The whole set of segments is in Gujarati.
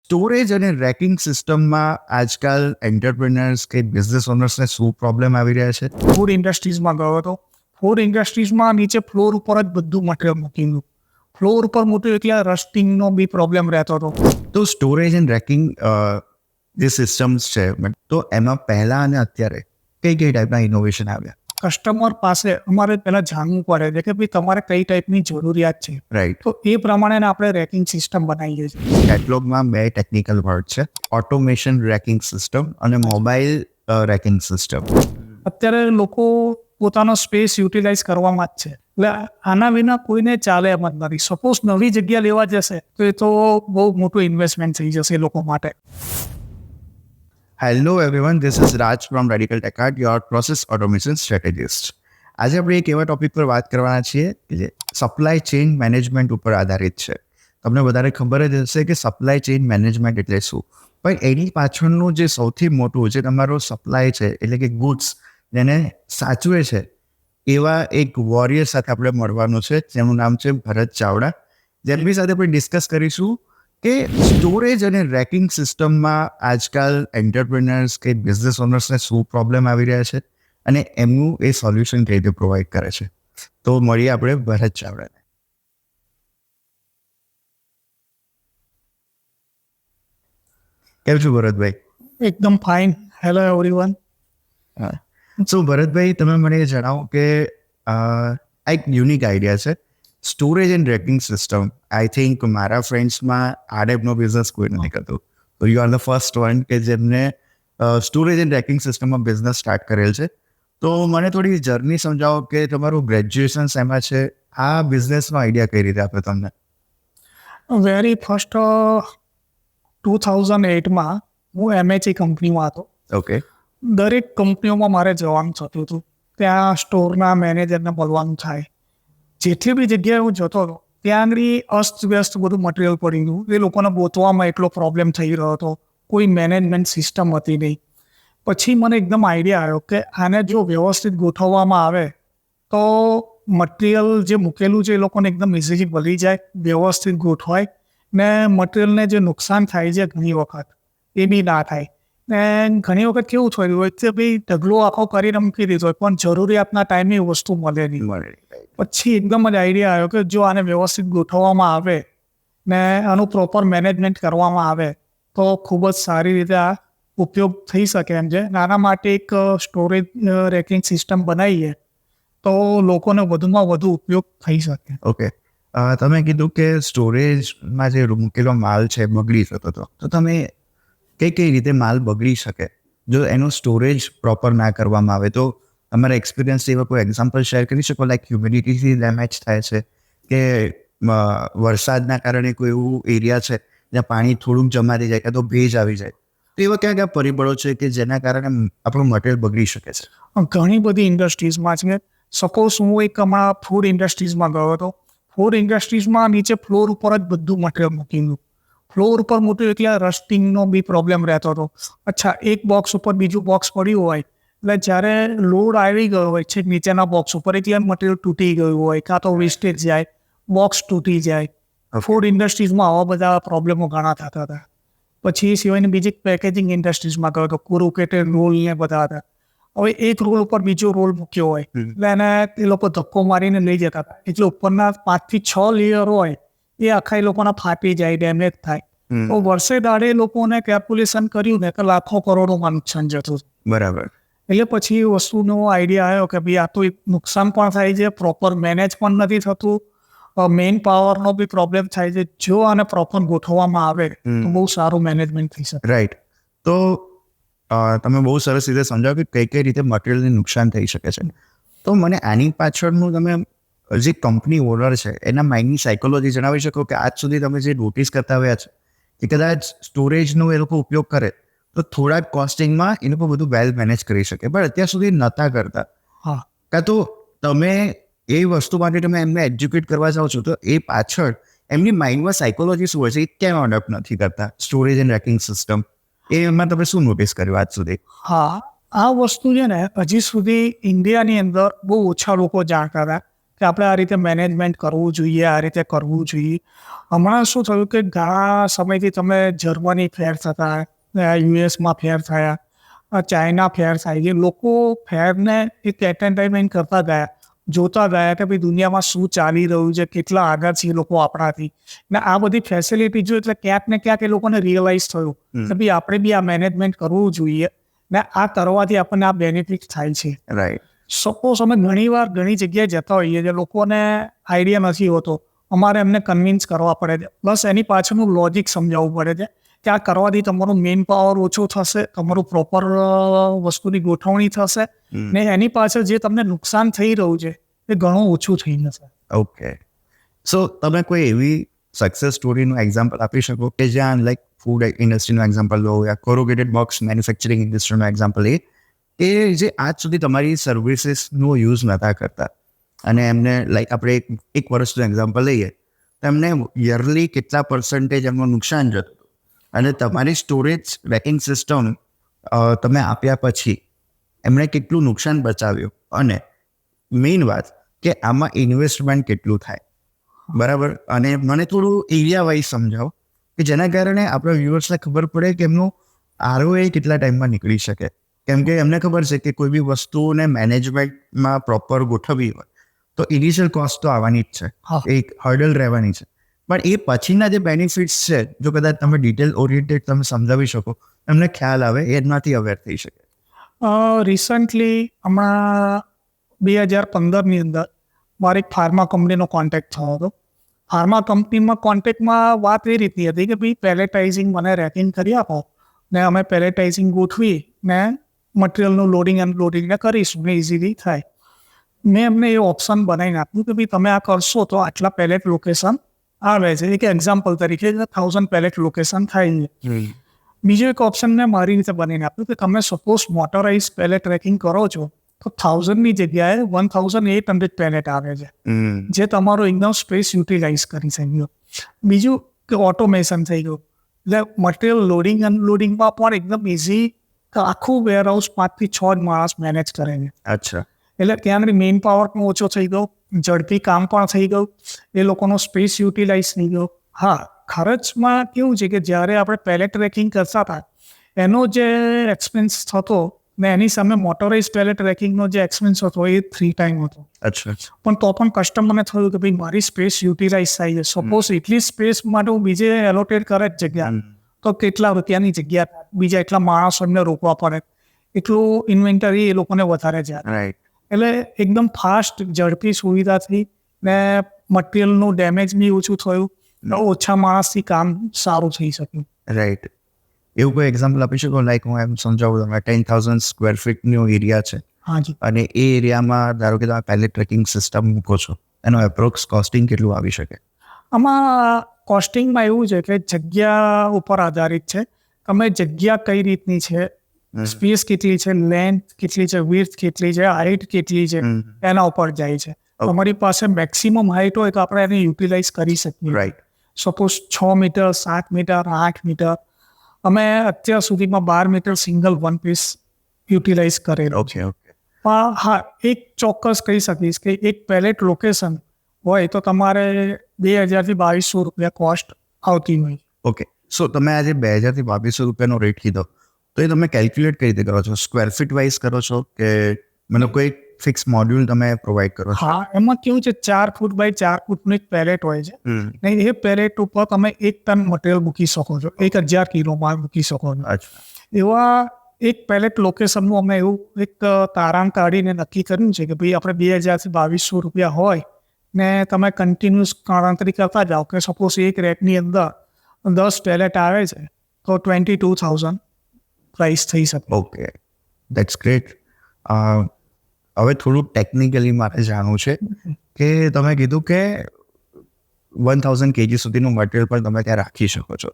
સ્ટોરેજ અને રેકિંગ સિસ્ટમમાં આજકાલ એન્ટરપ્રિનર્સ કે બિઝનેસ ઓનર્સને શું પ્રોબ્લેમ આવી રહ્યા છે? ફૂડ ઇન્ડસ્ટ્રીઝમાં ગયો હતો. ફૂડ ઇન્ડસ્ટ્રીઝમાં નીચે ફ્લોર ઉપર જ બધું મટીરિયલ મૂકેલું. ફ્લોર ઉપર મૂક્યું એટલે રસ્ટિંગનો બી પ્રોબ્લેમ રહેતો હતો. તો સ્ટોરેજ એન્ડ રેકિંગ જે સિસ્ટમ્સ છે, તો એમાં પહેલા અને અત્યારે કઈ ટાઈપના ઇનોવેશન આવ્યા? કસ્ટમર પાસે અમારે પહેલાં જાણવું પડે છે કે ભાઈ તમારે કઈ ટાઈપની જરૂરિયાત છે, રાઈટ. તો એ પ્રમાણે આપણે રેકિંગ સિસ્ટમ બનાવીએ છીએ. કેટલોગમાં બે ટેકનિકલ વર્ડ છે, ઓટોમેશન રેકિંગ સિસ્ટમ અને મોબાઈલ રેકિંગ સિસ્ટમ. અત્યારે લોકો પોતાનો સ્પેસ યુટિલાઇઝ કરવામાં જ છે, એટલે આના વિના કોઈને ચાલે એમ જ નથી. સપોઝ નવી જગ્યા લેવા જશે તો એ તો બહુ મોટું ઇન્વેસ્ટમેન્ટ થઈ જશે એ લોકો માટે. Hello everyone, this is Raj from Radical Techard, your process automation strategist. આજે આપણે એક એવા ટોપિક પર વાત કરવાના છીએ કે જે સપ્લાય ચેઇન મેનેજમેન્ટ ઉપર આધારિત છે. તમને વધારે ખબર જ હશે કે સપ્લાય ચેઇન મેનેજમેન્ટ એટલે શું, પણ એની પાછળનું જે સૌથી મોટું જે તમારો સપ્લાય છે, એટલે કે ગુડ્સ જેને સાચવે છે, એવા એક વોરિયર સાથે આપણે મળવાનું છે, જેનું નામ છે ભરત ચાવડા. જેમની સાથે આપણે ડિસ્કસ કરીશું કે સ્ટોરેજ અને રેકિંગ સિસ્ટમમાં આજકાલ એન્ટરપ્રિનર્સ કે બિઝનેસ ઓનર્સને શું પ્રોબ્લેમ આવી રહ્યા છે અને એમનું એ સોલ્યુશન કઈ રીતે પ્રોવાઈડ કરે છે. તો મળીએ આપણે ભરત ચાવડાને. કેમ છો ભરતભાઈ? એકદમ fine. Hello everyone. So Bharatbhai, તમે મને જણાવો કે આ એક યુનિક આઈડિયા છે, storage and racking system. I think મારા ફ્રેન્ડ્સમાં આ ટાઈપનો બિઝનેસ કોઈ નથી કરતું, તો you are the first one કે જેમને સ્ટોરેજ એન્ડ રેકિંગ સિસ્ટમમાં બિઝનેસ સ્ટાર્ટ કરેલ છે. તો મને થોડી જર્ની સમજાવો કે તમારું ગ્રેજ્યુએશન શેમાં છે, આ બિઝનેસનો આઈડિયા કઈ રીતે આપ્યો તમને? વેરી ફર્સ્ટ 2008માં હું MHE કંપનીમાં હતો. ઓકે. દરેક કંપનીઓમાં મારે જવાનું થતું હતું. ત્યાં સ્ટોરના મેનેજરને મળવાનું થાય. જેટલી બી જગ્યાએ હું જતો હતો ત્યાં આગળ અસ્તવ્યસ્ત બધું મટીરિયલ પડી ગયું. એ લોકોને ગોતવામાં એટલો પ્રોબ્લેમ થઈ રહ્યો હતો. કોઈ મેનેજમેન્ટ સિસ્ટમ હતી નહીં. પછી મને એકદમ આઈડિયા આવ્યો કે આને જો વ્યવસ્થિત ગોઠવવામાં આવે તો મટીરિયલ જે મૂકેલું છે એ લોકોને એકદમ ઇઝીલી મળી જાય, વ્યવસ્થિત ગોઠવાય ને મટીરિયલને જે નુકસાન થાય છે ઘણી વખત એ બી ના થાય. ને ઘણી વખત કેવું થયું હોય કે ભાઈ ઢગલો આખો કરીને મૂકી દીધો હોય પણ જરૂરિયાતના ટાઈમે એ વસ્તુ મળે નહીં. પછી એકદમ જ આઈડિયા આવ્યો કે જો આને વ્યવસ્થિત ગોઠવવામાં આવે ને આનું પ્રોપર મેનેજમેન્ટ કરવામાં આવે તો ખૂબ જ સારી રીતે આ ઉપયોગ થઈ શકે એમ છે. આના માટે એક સ્ટોરેજ રેકિંગ સિસ્ટમ બનાવીએ તો લોકોને વધુમાં વધુ ઉપયોગ થઈ શકે. ઓકે. તમે કીધું કે સ્ટોરેજમાં જે મૂકેલો માલ છે બગડી શકતો હતો, તો તમે કઈ રીતે માલ બગડી શકે જો એનું સ્ટોરેજ પ્રોપર ના કરવામાં આવે? તો તમારા એક્સપિરિયન્સ એવા કોઈ એક્ઝામ્પલ શેર કરી શકો? લાઈક હ્યુમિડિટીથી ડેમેજ થાય છે કે વરસાદના કારણે કોઈ એવું એરિયા છે જ્યાં પાણી થોડુંક જમા થઈ જાય કે તો ભેજ આવી જાય, તો એવા કયા પરિબળો છે કે જેના કારણે આપણું મટીરિયલ બગડી શકે છે? ઘણી બધી ઇન્ડસ્ટ્રીઝમાં છે. સપોઝ હું એક હમણાં ફૂડ ઇન્ડસ્ટ્રીઝમાં ગયો હતો. ફૂડ ઇન્ડસ્ટ્રીઝમાં નીચે ફ્લોર ઉપર જ બધું મટીરિયલ મૂકેલું. ફ્લોર ઉપર મૂક્યું એટલે રસ્ટિંગનો બી પ્રોબ્લેમ રહેતો હતો. અચ્છા, એક બોક્સ ઉપર બીજું બોક્સ પડ્યું હોય એટલે જ્યારે લોડ આવી ગયો હોય છે નીચેના બોક્સ ઉપર એટલે મટીરિયલ તૂટી ગયું હોય કાં તો વેસ્ટેજ જાય, બોક્સ તૂટી જાય. ફૂડ ઇન્ડસ્ટ્રીઝમાં આવા બધા પ્રોબ્લેમો ઘણા થતા હતા. પછી એ સિવાયની બીજી પેકેજિંગ ઇન્ડસ્ટ્રીઝમાં ગયો તો કોરુકેટેડ રોલ ને બધા હતા. હવે એક રોલ ઉપર બીજો રોલ મૂક્યો હોય એટલે એને એ લોકો ધક્કો મારીને લઈ જતા હતા. એટલે ઉપરના 5 થી 6 લેયર હોય એ આખા એ લોકોના ફાટી જાય, ડેમેજ થાય. તો વર્ષે દાડે લોકોને કેલ્ક્યુલેશન કર્યું ને કે લાખો કરોડોમાં નુકસાન જતું. બરાબર. એટલે પછી એ વસ્તુનો આઈડિયા આવ્યો કે ભાઈ આ તો નુકસાન પણ થાય છે, પ્રોપર મેનેજ પણ નથી થતું, મેઇન પાવરનો બી પ્રોબ્લેમ થાય છે. જો આને પ્રોપર ગોઠવવામાં આવે તો બહુ સારું મેનેજમેન્ટ થઈ શકે. રાઈટ. તો તમે બહુ સરસ રીતે સમજાવો કે કઈ રીતે મટીરિયલને નુકસાન થઈ શકે છે. તો મને આની પાછળનું તમે જે કંપની ઓનર છે એના માઇન્ડની સાયકોલોજી જણાવી શકો કે આજ સુધી તમે જે નોટિસ કરતા આવ્યા છે કે કદાચ સ્ટોરેજનો એ લોકો ઉપયોગ કરે તો થોડા કોસ્ટિંગમાં એ લોકો બધું વેલ મેનેજ કરી શકે, પણ અત્યાર સુધી નહોતા કરતા. હા. કાં તો તમે એ વસ્તુ માટે તમે એમને એજ્યુકેટ કરવા જાઓ છો તો એ પાછળ એમની માઇન્ડમાં સાયકોલોજી શું હોય છે, એ કેમ અડોપ્ટ નથી કરતા સ્ટોરેજ એન્ડ રેકિંગ સિસ્ટમ? એમાં તમે શું નોટિસ કર્યું આજ સુધી? હા, આ વસ્તુ છે ને હજી સુધી ઇન્ડિયાની અંદર બહુ ઓછા લોકો જાણતા હતા કે આપણે આ રીતે મેનેજમેન્ટ કરવું જોઈએ, આ રીતે કરવું જોઈએ. હમણાં શું થયું કે ઘણા સમયથી તમે જર્મની ફેર થતા, યુએસમાં ફેર થયા, ચાઇના ફેર થાય છે. લોકો ફેરને એક એન્ટરટેનમેન્ટ કરતા ગયા, જોતા ગયા કે ભાઈ દુનિયામાં શું ચાલી રહ્યું છે, કેટલા આગળ છે એ લોકો આપણાથી. ને આ બધી ફેસિલિટી જો એટલે ક્યાંક ને ક્યાંક એ લોકોને રિયલાઇઝ થયું કે ભાઈ આપણે બી આ મેનેજમેન્ટ કરવું જોઈએ ને આ કરવાથી આપણને આ બેનિફિટ થાય છે. રાઈટ. સપોઝ અમે ઘણીવાર ઘણી જગ્યાએ જતા હોઈએ છીએ, લોકોને આઈડિયા નથી હોતો, અમારે એમને કન્વિન્સ કરવા પડે છે, બસ એની પાછળનું લોજિક સમજાવવું પડે છે કે આ કરવાથી તમારું મેન પાવર ઓછો થશે, તમારું પ્રોપર વસ્તુની ગોઠવણી થશે ને એની પાછળ જે તમને નુકસાન થઈ રહ્યું છે એ ઘણું ઓછું થઈ જશે. ઓકે. સો તમે કોઈ એવી સક્સેસ સ્ટોરીનું એક્ઝામ્પલ આપી શકો કે જ્યાં લાઈક ફૂડ ઇન્ડસ્ટ્રીનું એક્ઝામ્પલ લો યા કોરુગેટેડ બોક્સ મેન્યુફેક્ચરિંગ ઇન્ડસ્ટ્રીનું એક્ઝામ્પલ એ કે જે આજ સુધી તમારી સર્વિસીસનો યુઝ નહોતા કરતા અને એમને લાઈક આપણે એક વર્ષનું એક્ઝામ્પલ લઈએ તો એમને યરલી કેટલા % એમનું નુકસાન જતું અને તમારી સ્ટોરેજ રેકિંગ સિસ્ટમ તમે આપ્યા પછી એમણે કેટલું નુકસાન બચાવ્યું અને મેઇન વાત કે આમાં ઇન્વેસ્ટમેન્ટ કેટલું થાય, બરાબર. અને મને થોડું એરિયા વાઇઝ સમજાવો કે જેના કારણે આપણા વ્યુઅર્સને ખબર પડે કે એમનું ROI કેટલા ટાઈમમાં નીકળી શકે. કેમ કે એમને ખબર છે કે કોઈ બી વસ્તુને મેનેજમેન્ટમાં પ્રોપર ગોઠવવી હોય તો ઇનિશિયલ કોસ્ટ તો આવવાની જ છે, એક હર્ડલ રહેવાની છે, પણ એ પછીના જે બેનિફિટ્સ છે જો કદાચ તમે ડિટેલ ઓરિએન્ટેડ તમે સમજાવી શકો એમને ખ્યાલ આવે, એનાથી અવેર થઈ શકે. રિસન્ટલી હમણાં 2015ની અંદર મારી એક ફાર્મા કંપનીનો કોન્ટેક્ટ થયો હતો. ફાર્મા કંપનીમાં કોન્ટેક્ટમાં વાત એ રીતની હતી કે ભાઈ પેલેટાઇઝિંગ મને રેકિંગ કરી આપો ને અમે પેલેટાઇઝિંગ ગોઠવી ને મટીરિયલનું લોડિંગ અનલોડિંગ ને કરીશું ને ઇઝીલી થાય. મેં એમને એ ઓપ્શન બનાવીને આપ્યું કે ભાઈ તમે આ કરશો તો આટલા પેલેટ લોકેશન આવે છે. એક એક્ઝામ્પલ તરીકે 1000 પેલેટ લોકેશન થાય છે. બીજો એક ઓપ્શન મેં મારી રીતે બનાવીને આપ્યું કે તમે સપોઝ મોટરાઇઝ પેલેટ ટ્રેકિંગ કરો છો તો 1000ની જગ્યાએ 1800 પેલેટ આવે છે, જે તમારો એકદમ સ્પેસ યુટિલાઇઝ કરી શક્યો. બીજું કે ઓટોમેશન થઈ ગયું, એટલે મટીરિયલ લોડિંગ અનલોડિંગમાં પણ એકદમ ઇઝી, આખું વેરહાઉસ 5 થી 6 માણસ મેનેજ કરે છે. અચ્છા. એટલે ત્યાં આગળ મેઇન પાવર પણ ઓછો થઈ ગયો, ઝડપી કામ પણ થઈ ગયું, એ લોકોનો સ્પેસ યુટિલાઇઝ થઈ ગયો. હા, ખર્ચમાં કેવું છે કે જ્યારે આપણે પેલેટ ટ્રેકિંગ કરતા હતા એનો જે એક્સપેન્સ થતો ને એની સામે મોટરાઇઝ પેલેટ ટ્રેકિંગનો જે એક્સપેન્સ હતો એ 3 ટાઈમ હતો. અચ્છા. પણ તો પણ કસ્ટમરને થયું કે ભાઈ મારી સ્પેસ યુટિલાઇઝ થાય છે, સપોઝ એટલી સ્પેસ માટે હું બીજે એલોટેડ કરે જ જગ્યા તો કેટલા રૂપિયાની જગ્યા, બીજા એટલા માણસો એમને રોકવા પડે, એટલું ઇન્વેન્ટરી એ લોકોને વધારે જાય. રાઈટ. એટલે એકદમ ફાસ્ટ ઝડપી સુવિધા થઈ ને મટીરિયલનું ડેમેજ બી ઓછું થયું, ઓછા માણસથી કામ સારું થઈ શક્યું. રાઈટ. એવું કોઈ એક્ઝામ્પલ આપી શકો? લાઈક હું એમ સમજાવું, તમે 10,000 સ્ક્વેર ફીટનો એરિયા છે હાજી અને એ એરિયામાં ધારો કે તમે પેલેટ ટ્રેકિંગ સિસ્ટમ મૂકો છો, એનો એપ્રોક્સ કોસ્ટિંગ કેટલું આવી શકે? આમાં કોસ્ટિંગમાં એવું છે કે જગ્યા ઉપર આધારિત છે. તમે જગ્યા કઈ રીતની છે, સ્પેસ કેટલી છે, લેન્થ કેટલી છે, વિડ્થ કેટલી છે, હાઇટ કેટલી છે, એના ઉપર જાય છે. તમારી પાસે મેક્સિમમ હાઇટ હોય તો આપણે એને યુટિલાઇઝ કરી શકીએ. Right. Suppose 6 metre, 7 metre, 8 metre, અમે અત્યાર સુધીમાં 12 metre single one piece utilise કરેલો. ઓકે. ઓકે. પણ હા, એક ચોક્કસ કહી શકીશ કે એક પેલેટ લોકેશન હોય તો તમારે 2000 થી 2200 રૂપિયા કોસ્ટ આવતી હોય. ઓકે. સો તમે આજે 2000 થી 2200 રૂપિયાનો રેટ કીધો તો એ તમે કેલ્ક્યુલેટ કઈ રીતે કરો છો? સ્ક્વેર ફીટ વાઇઝ કરો છો કે મતલબ કોઈ ફિક્સ મોડ્યુલ તમે પ્રોવાઈડ કરો છો? હા, એમાં કેવું છે 4 ફૂટ બાય 4 ફૂટનું એક પેલેટ હોય છે ને એ પેલેટ ઉપર તમે 1 ટન મટીરિયલ મૂકી શકો છો, 1000 કિલો માલ મૂકી શકો છો. અચ્છા. એવા એક પેલેટ લોકેશનનું અમે એવું એક તારણ કાઢીને નક્કી કર્યું છે કે ભાઈ આપણે 2000 થી 2200 રૂપિયા હોય ને તમે કન્ટિન્યુઅસ ગણતરી કરતા જાઓ કે સપોઝ એક રેકની અંદર 10 પેલેટ આવે છે તો 22,000 પ્રાઇસ થઈ શકે. Okay, that's great. હવે થોડું ટેકનિકલી મારે જાણવું છે કે તમે કીધું કે 1000 kg સુધીનું મટીરિયલ પણ તમે ત્યાં રાખી શકો છો.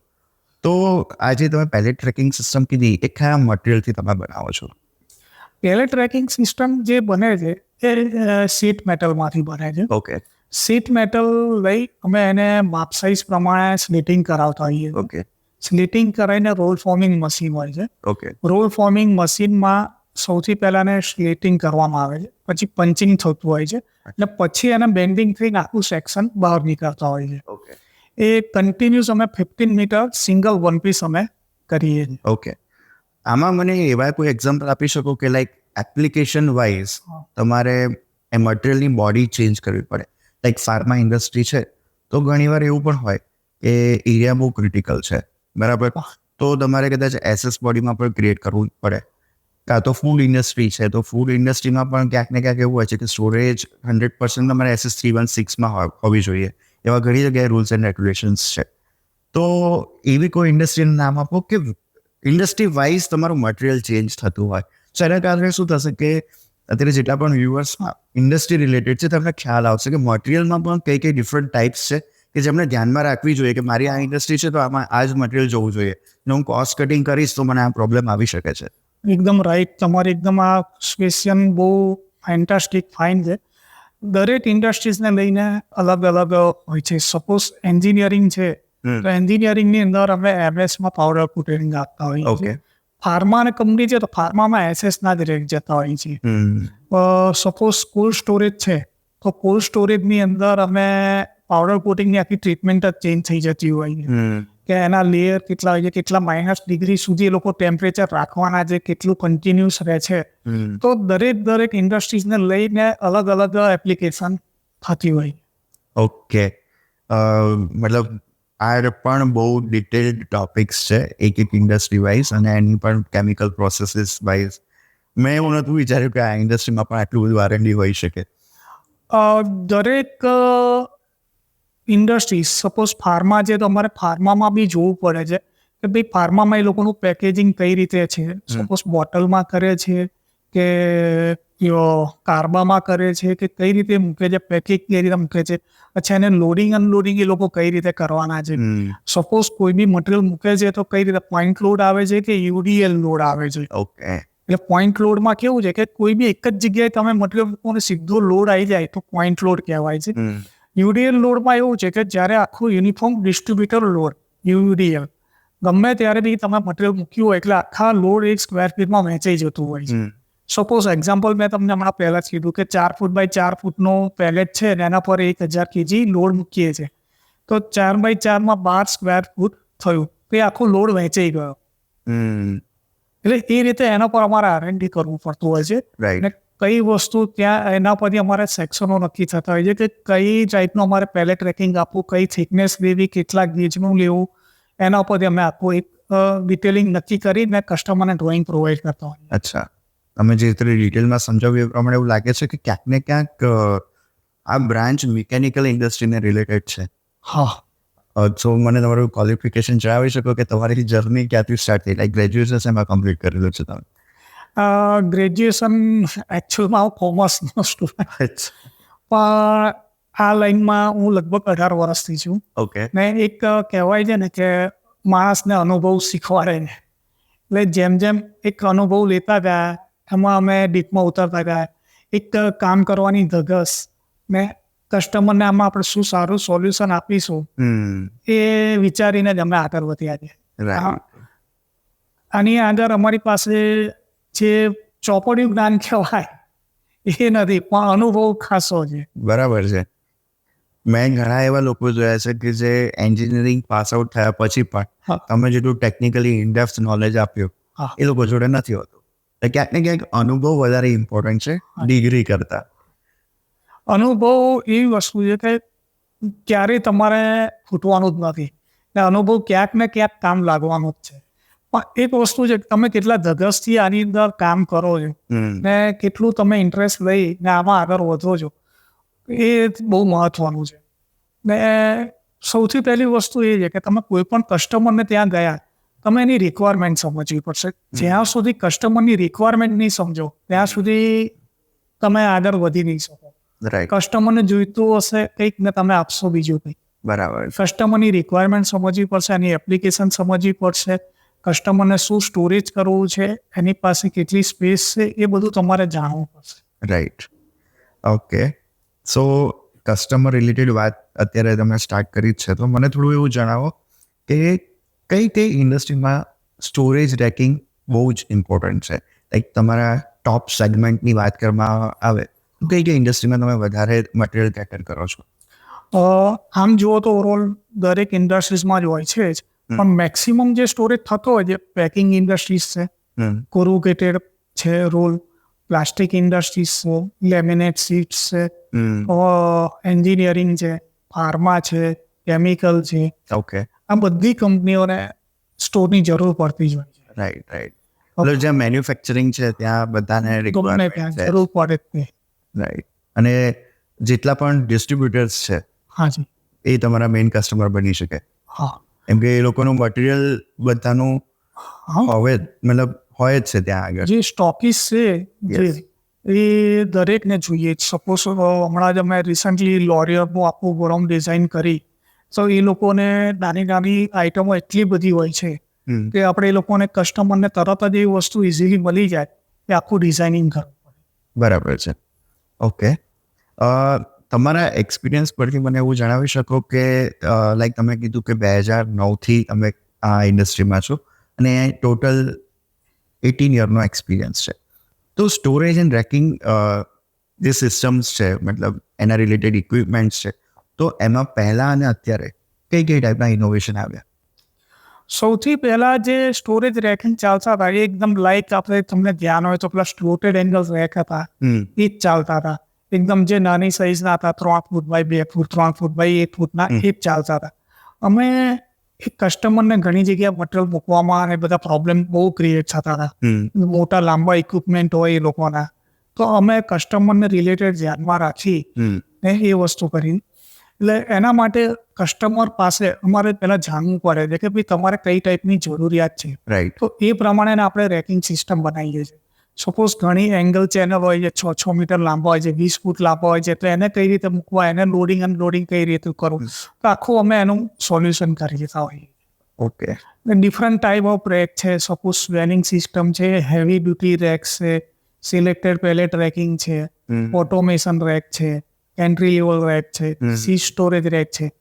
તો આજે તમે પેલેટ ટ્રેકિંગ સિસ્ટમ કીધી, એ કયા મટીરિયલથી તમે બનાવો છો? પેલેટ ટ્રેકિંગ સિસ્ટમ જે બને છે એ શીટ મેટલમાંથી બને છે. ઓકે. શીટ મેટલ લઈ અમે એને માપ સાઇઝ પ્રમાણે સ્લિટિંગ કરાવતા હોઈએ. ઓકે. સ્લિટિંગ કરાવીને રોલ ફોર્મિંગ મશીન હોય છે. ઓકે. રોલ ફોર્મિંગ મશીનમાં સૌથી પહેલાં એને સ્લેટિંગ કરવામાં આવે છે, પછી પંચિંગ થતું હોય છે અને પછી એને બેન્ડિંગ થઈને આખું સેક્શન બહાર નીકળતા હોય છે. ઓકે એ કન્ટિન્યુઅસ અમે 15 મીટર સિંગલ વન પીસ અમે કરીએ છીએ. ઓકે આમાં મને એવા કોઈ એક્ઝામ્પલ આપી શકો કે લાઈક એપ્લિકેશન વાઇઝ તમારે એ મટીરિયલની બોડી ચેન્જ કરવી પડે, લાઈક ફાર્મા ઇન્ડસ્ટ્રી છે તો ઘણીવાર એવું પણ હોય કે એરિયા બહુ ક્રિટિકલ છે, બરાબર, તો તમારે કદાચ એસએસ બોડીમાં પણ ક્રિએટ કરવું પડે. કાં તો ફૂડ ઇન્ડસ્ટ્રી છે તો ફૂડ ઇન્ડસ્ટ્રીમાં પણ ક્યાંક ને ક્યાંક એવું હોય છે કે સ્ટોરેજ 100% તમારે SS 316માં હોવી જોઈએ. એવા ઘણી જગ્યાએ રૂલ્સ એન્ડ રેગ્યુલેશન્સ છે. તો એવી કોઈ ઇન્ડસ્ટ્રીનું નામ આપો કે ઇન્ડસ્ટ્રી વાઇઝ તમારું મટીરિયલ ચેન્જ થતું હોય. તો એના કારણે શું થશે કે અત્યારે જેટલા પણ વ્યુઅર્સમાં ઇન્ડસ્ટ્રી રિલેટેડ છે તમને ખ્યાલ આવશે કે મટીરિયલમાં પણ કઈ કઈ ડિફરન્ટ ટાઈપ્સ છે કે જેમને ધ્યાનમાં રાખવી જોઈએ કે મારી આ ઇન્ડસ્ટ્રી છે તો આમાં આ જ મટીરિયલ જોવું જોઈએ ને હું કોસ્ટ કટિંગ કરીશ તો મને આ પ્રોબ્લેમ આવી શકે છે. એકદમ રાઈટ, તમારી એકદમ આ ક્વેશ્ચન બહુ ફેન્ટાસ્ટિક ફાઇન છે. દરેક ઇન્ડસ્ટ્રીઝને લઈને અલગ અલગ હોય છે. સપોઝ એન્જિનિયરિંગ છે તો એન્જિનિયરિંગની અંદર અમે એમએસમાં પાવડર કોટિંગ આપતા હોઈએ ઓકે છીએ. ફાર્મા અને કંપની છે તો ફાર્મામાં એસએસના જ રેટ જતા હોય છે. સપોઝ કોલ્ડ સ્ટોરેજ છે તો કોલ્ડ સ્ટોરેજની અંદર અમે પાવડર કોટિંગની આખી ટ્રીટમેન્ટ જ ચેન્જ થઈ જતી હોય છે કે એના લેયર કેટલા હોય છે, કેટલા -ડિગ્રી સુધી એ લોકો ટેમ્પરેચર રાખવાના છે, કેટલું કન્ટિન્યુઅસ રહે છે. તો દરેક ઇન્ડસ્ટ્રીઝને લઈને અલગ અલગ એપ્લિકેશન થતી હોય. ઓકે મતલબ આ પણ બહુ ડિટેલ્ડ ટોપિક્સ છે એક ઇન્ડસ્ટ્રી વાઇઝ અને એની પણ કેમિકલ પ્રોસેસીસ વાઇઝ. મેં એવું નહોતું વિચાર્યું કે આ ઇન્ડસ્ટ્રીમાં પણ આટલું બધું R&D હોઈ શકે. દરેક ઇન્ડસ્ટ્રીઝ, સપોઝ ફાર્મા છે તો અમારે ફાર્મામાં બી જોવું પડે છે કે ભાઈ ફાર્મામાં એ લોકોનું પેકેજિંગ કઈ રીતે છે. સપોઝ બોટલમાં કરે છે કે કાર્બામાં કરે છે કે કઈ રીતે મૂકે છે, પેકેજ કઈ રીતે મૂકે છે, પછી એને લોડિંગ અનલોડિંગ એ લોકો કઈ રીતે કરવાના છે. સપોઝ કોઈ બી મટીરિયલ મૂકે છે તો કઈ રીતે પોઈન્ટ લોડ આવે છે કે UDL લોડ આવે છે. ઓકે એટલે પોઈન્ટ લોડમાં કેવું છે કે કોઈ બી એક જ જગ્યાએ તમે મટીરિયલ મૂકો ને સીધો લોડ આવી જાય તો પોઈન્ટ લોડ કહેવાય છે. UDL લોડમાં એવું છે કે જ્યારે આખું યુનિફોર્મ ડિસ્ટ્રીબ્યુટર લોડ UDL ગમે ત્યારે બી તમે મટીરિયલ મૂક્યું હોય એટલે આખા લોડ એક સ્ક્વેર ફીટમાં વહેંચાઈ જતું હોય છે. સપોઝ એક્ઝામ્પલ મેં તમને હમણાં પહેલાં જ કીધું કે 4 ફૂટ બાય 4 ફૂટનો પેલેટ છે ને એના પર 1000 kg લોડ મૂકીએ છીએ તો 4 બાય 4માં 12 સ્ક્વેર ફૂટ થયું તો એ આખો લોડ વહેંચાઈ ગયો. એટલે એ રીતે એના પર અમારે R&D કરવું પડતું હોય છે. રાઈટ. અને કઈ વસ્તુ ત્યાં એના પરથી અમારે સેક્શનો નક્કી થતા હોય છે કે કઈ ટાઈપનું અમારે પેલેટ ટ્રેકિંગ આપવું, કઈ થિકનેસ લેવી, કેટલા ગેજનું લેવું, એના પરથી અમે આખું એક ડિટેલિંગ નક્કી કરીને કસ્ટમરને ડ્રોઈંગ પ્રોવાઈડ કરતા હોઈએ. અચ્છા, તમે જે રીતે ડિટેલમાં સમજાવ્યું એ પ્રમાણે એવું લાગે છે કે ક્યાંક ને ક્યાંક આ બ્રાન્ચ મિકેનિકલ ઇન્ડસ્ટ્રીને રિલેટેડ છે. હા, સો મને તમારું ક્વોલિફિકેશન જણાવી શકો કે તમારી જર્ની ક્યાંથી સ્ટાર્ટ થઈ, લાઈક ગ્રેજ્યુએશન એમાં કમ્પ્લીટ કરેલું છે તમે? ગ્રેજ્યુએશન એકચ્યુઅલમાં હું કોમર્સનો સ્ટુડન્ટ પણ આ લાઈનમાં હું લગભગ 18 વર્ષથી છું. ઓકે ને એક કહેવાય છે ને કે માણસને અનુભવ શીખવાડે ને, એટલે જેમ જેમ એક અનુભવ લેતા ગયા એમાં અમે ડીપમાં ઉતરતા ગયા. એક કામ કરવાની ધગસ ને કસ્ટમરને આમાં આપણે શું સારું સોલ્યુશન આપીશું એ વિચારીને જ અમે આગળ વધ્યા છે. આની આગળ અમારી પાસે જે ચોપડિયું જ્ઞાન કહેવાય એ નથી પણ અનુભવ ખાસો છે. બરાબર છે. મેં ઘણા એવા લોકો જોયા છે કે જે એન્જિનિયરિંગ પાસ આઉટ થયા પછી પણ તમે જેટલું ટેકનિકલી ઇનડેપ્થ નોલેજ આપ્યું એ લોકો જોડે નથી હોતું. ક્યાંક ને ક્યાંક અનુભવ વધારે ઇમ્પોર્ટન્ટ છે ડિગ્રી કરતા. અનુભવ એવી વસ્તુ છે કે ક્યારેય તમારે ફૂટવાનું જ નથી ને અનુભવ ક્યાંક ને ક્યાંક કામ લાગવાનું જ છે. પણ એક વસ્તુ છે કે તમે કેટલા ધગસથી આની અંદર કામ કરો છો ને કેટલું તમે ઇન્ટરેસ્ટ લઈ ને આમાં આગળ વધો છો એ બહુ મહત્વનું છે. ને સૌથી પહેલી વસ્તુ એ છે કે તમે કોઈ પણ કસ્ટમરને ત્યાં ગયા તમે એની રિક્વાયરમેન્ટ સમજવી પડશે. જ્યાં સુધી કસ્ટમરની રિક્વાયરમેન્ટ નહીં સમજો ત્યાં સુધી તમે આગળ વધી નહીં શકો. કસ્ટમરને જોઈતું હશે કંઈક ને તમે આપશો બીજું કંઈક. બરાબર. કસ્ટમરની રિક્વાયરમેન્ટ સમજવી પડશે, એની એપ્લિકેશન સમજવી પડશે, કસ્ટમરને શું સ્ટોરેજ કરવું છે, એની પાસે કેટલી સ્પેસ છે, એ બધું તમારે જાણવું પડશે. રાઈટ. ઓકે, સો કસ્ટમર રિલેટેડ વાત અત્યારે તમે સ્ટાર્ટ કરી જ છે તો મને થોડું એવું જણાવો કે કઈ કઈ ઇન્ડસ્ટ્રીમાં સ્ટોરેજ રેકિંગ બહુ જ ઇમ્પોર્ટન્ટ છે. લાઈક તમારા ટોપ સેગમેન્ટની વાત કરવામાં આવે તો કઈ કઈ ઇન્ડસ્ટ્રીમાં તમે વધારે મટીરિયલ કેટર કરો છો? આમ જુઓ તો ઓવરઓલ દરેક ઇન્ડસ્ટ્રીઝમાં જ હોય છે જ, પણ મેક્સિમમ જે સ્ટોરેજ થતો હોય જે પેકિંગ ઇન્ડસ્ટ્રીઝ છે, કોરુગેટેડ છે રોલ, પ્લાસ્ટિક ઇન્ડસ્ટ્રીઝ છે, લેમિનેટ શીટ્સ છે, એન્જિનિયરિંગ છે, ફાર્મા છે, કેમિકલ છે, ઓકે, આ બધી કંપનીઓને સ્ટોરની જરૂર પડતી જ હોય છે. રાઈટ. એટલે જ્યાં મેન્યુફેક્ચરિંગ છે ત્યાં બધાને ગમે રિક્વાયરમેન્ટ ત્યાં છે. જરૂર પડે જ નહીં. રાઈટ. અને જેટલા પણ ડિસ્ટ્રીબ્યુટર્સ છે હાજી, એ તમારા મેઇન કસ્ટમર બની શકે, હા કેમ કે એ લોકોનું મટીરિયલ બધાનું હા. હોય જ છે ત્યાં આગળ. જે સ્ટોકીસ છે Yes. એ દરેકને જોઈએ. સપોઝ હમણાં જ અમે રિસન્ટલી લોરિયલનું આખું ગોડાઉન ડિઝાઇન કરી, તો એ લોકોને નાની નાની આઇટમો એટલી બધી હોય છે કે આપણે એ લોકોને કસ્ટમરને તરત જ એ વસ્તુ ઇઝીલી મળી જાય એ આખું ડિઝાઇનિંગ કરવું પડે. બરાબર છે. ઓકે. તમારા એક્સપિરિયન્સ પરથી મને એવું જણાવી શકો કે લાઈક તમે કીધું કે 2009થી તમે આ ઇન્ડસ્ટ્રીમાં છો અને ટોટલ 18 યરનો એક્સપિરિયન્સ છે. તો સ્ટોરેજ એન્ડ રેકિંગ જે સિસ્ટમ્સ છે, મતલબ એના રિલેટેડ ઇક્વિપમેન્ટ્સ છે, તો એમાં પહેલાં અને અત્યારે કઈ કઈ ટાઈપના ઇનોવેશન આવ્યા? સૌથી પહેલાં જે સ્ટોરેજ રેકિંગ ચાલતા હતા એ એકદમ લાઇક આપણે તમને ધ્યાન હોય તો પેલા સ્લોટેડ એંગલ્સ રેક હતા એ જ ચાલતા હતા. એકદમ જે નાની સાઇઝના હતા 3 foot by 2 foot, 3 foot by 1 ફૂટના એ જ ચાલતા હતા. અમે એક કસ્ટમરને ઘણી જગ્યાએ મટીરિયલ મૂકવામાં અને બધા પ્રોબ્લેમ બહુ ક્રિએટ થતા હતા. મોટા લાંબા ઇક્વિપમેન્ટ હોય એ લોકોના, તો અમે કસ્ટમરને રિલેટેડ ધ્યાનમાં રાખી ને એ વસ્તુ કરી. એટલે એના માટે કસ્ટમર પાસે અમારે પહેલાં જાણવું પડે છે કે ભાઈ તમારે કઈ ટાઈપની જરૂરિયાત છે, રાઈટ. તો એ પ્રમાણે આપણે રેકિંગ સિસ્ટમ બનાવીએ છીએ. સપોઝ ઘણી એંગલ ચેનલ હોય છે, 6 મીટર લાંબા હોય છે, 20 ફૂટ લાંબા હોય છે, તો એને કઈ રીતે મૂકવા, એને લોડિંગ અનલોડિંગ કઈ રીતે કરવું, તો આખું અમે એનું સોલ્યુશન કરી દેતા હોઈએ. Okay. Different type of rack છે. સપોઝ સ્વેલિંગ સિસ્ટમ છે, હેવી ડ્યુટી રેક્સ છે, સિલેક્ટેડ પેલેટ રેકિંગ છે, ઓટોમેશન રેક છે, એન્ટ્રી લેવલ રેક છે, સી સ્ટોરેજ રેક છે.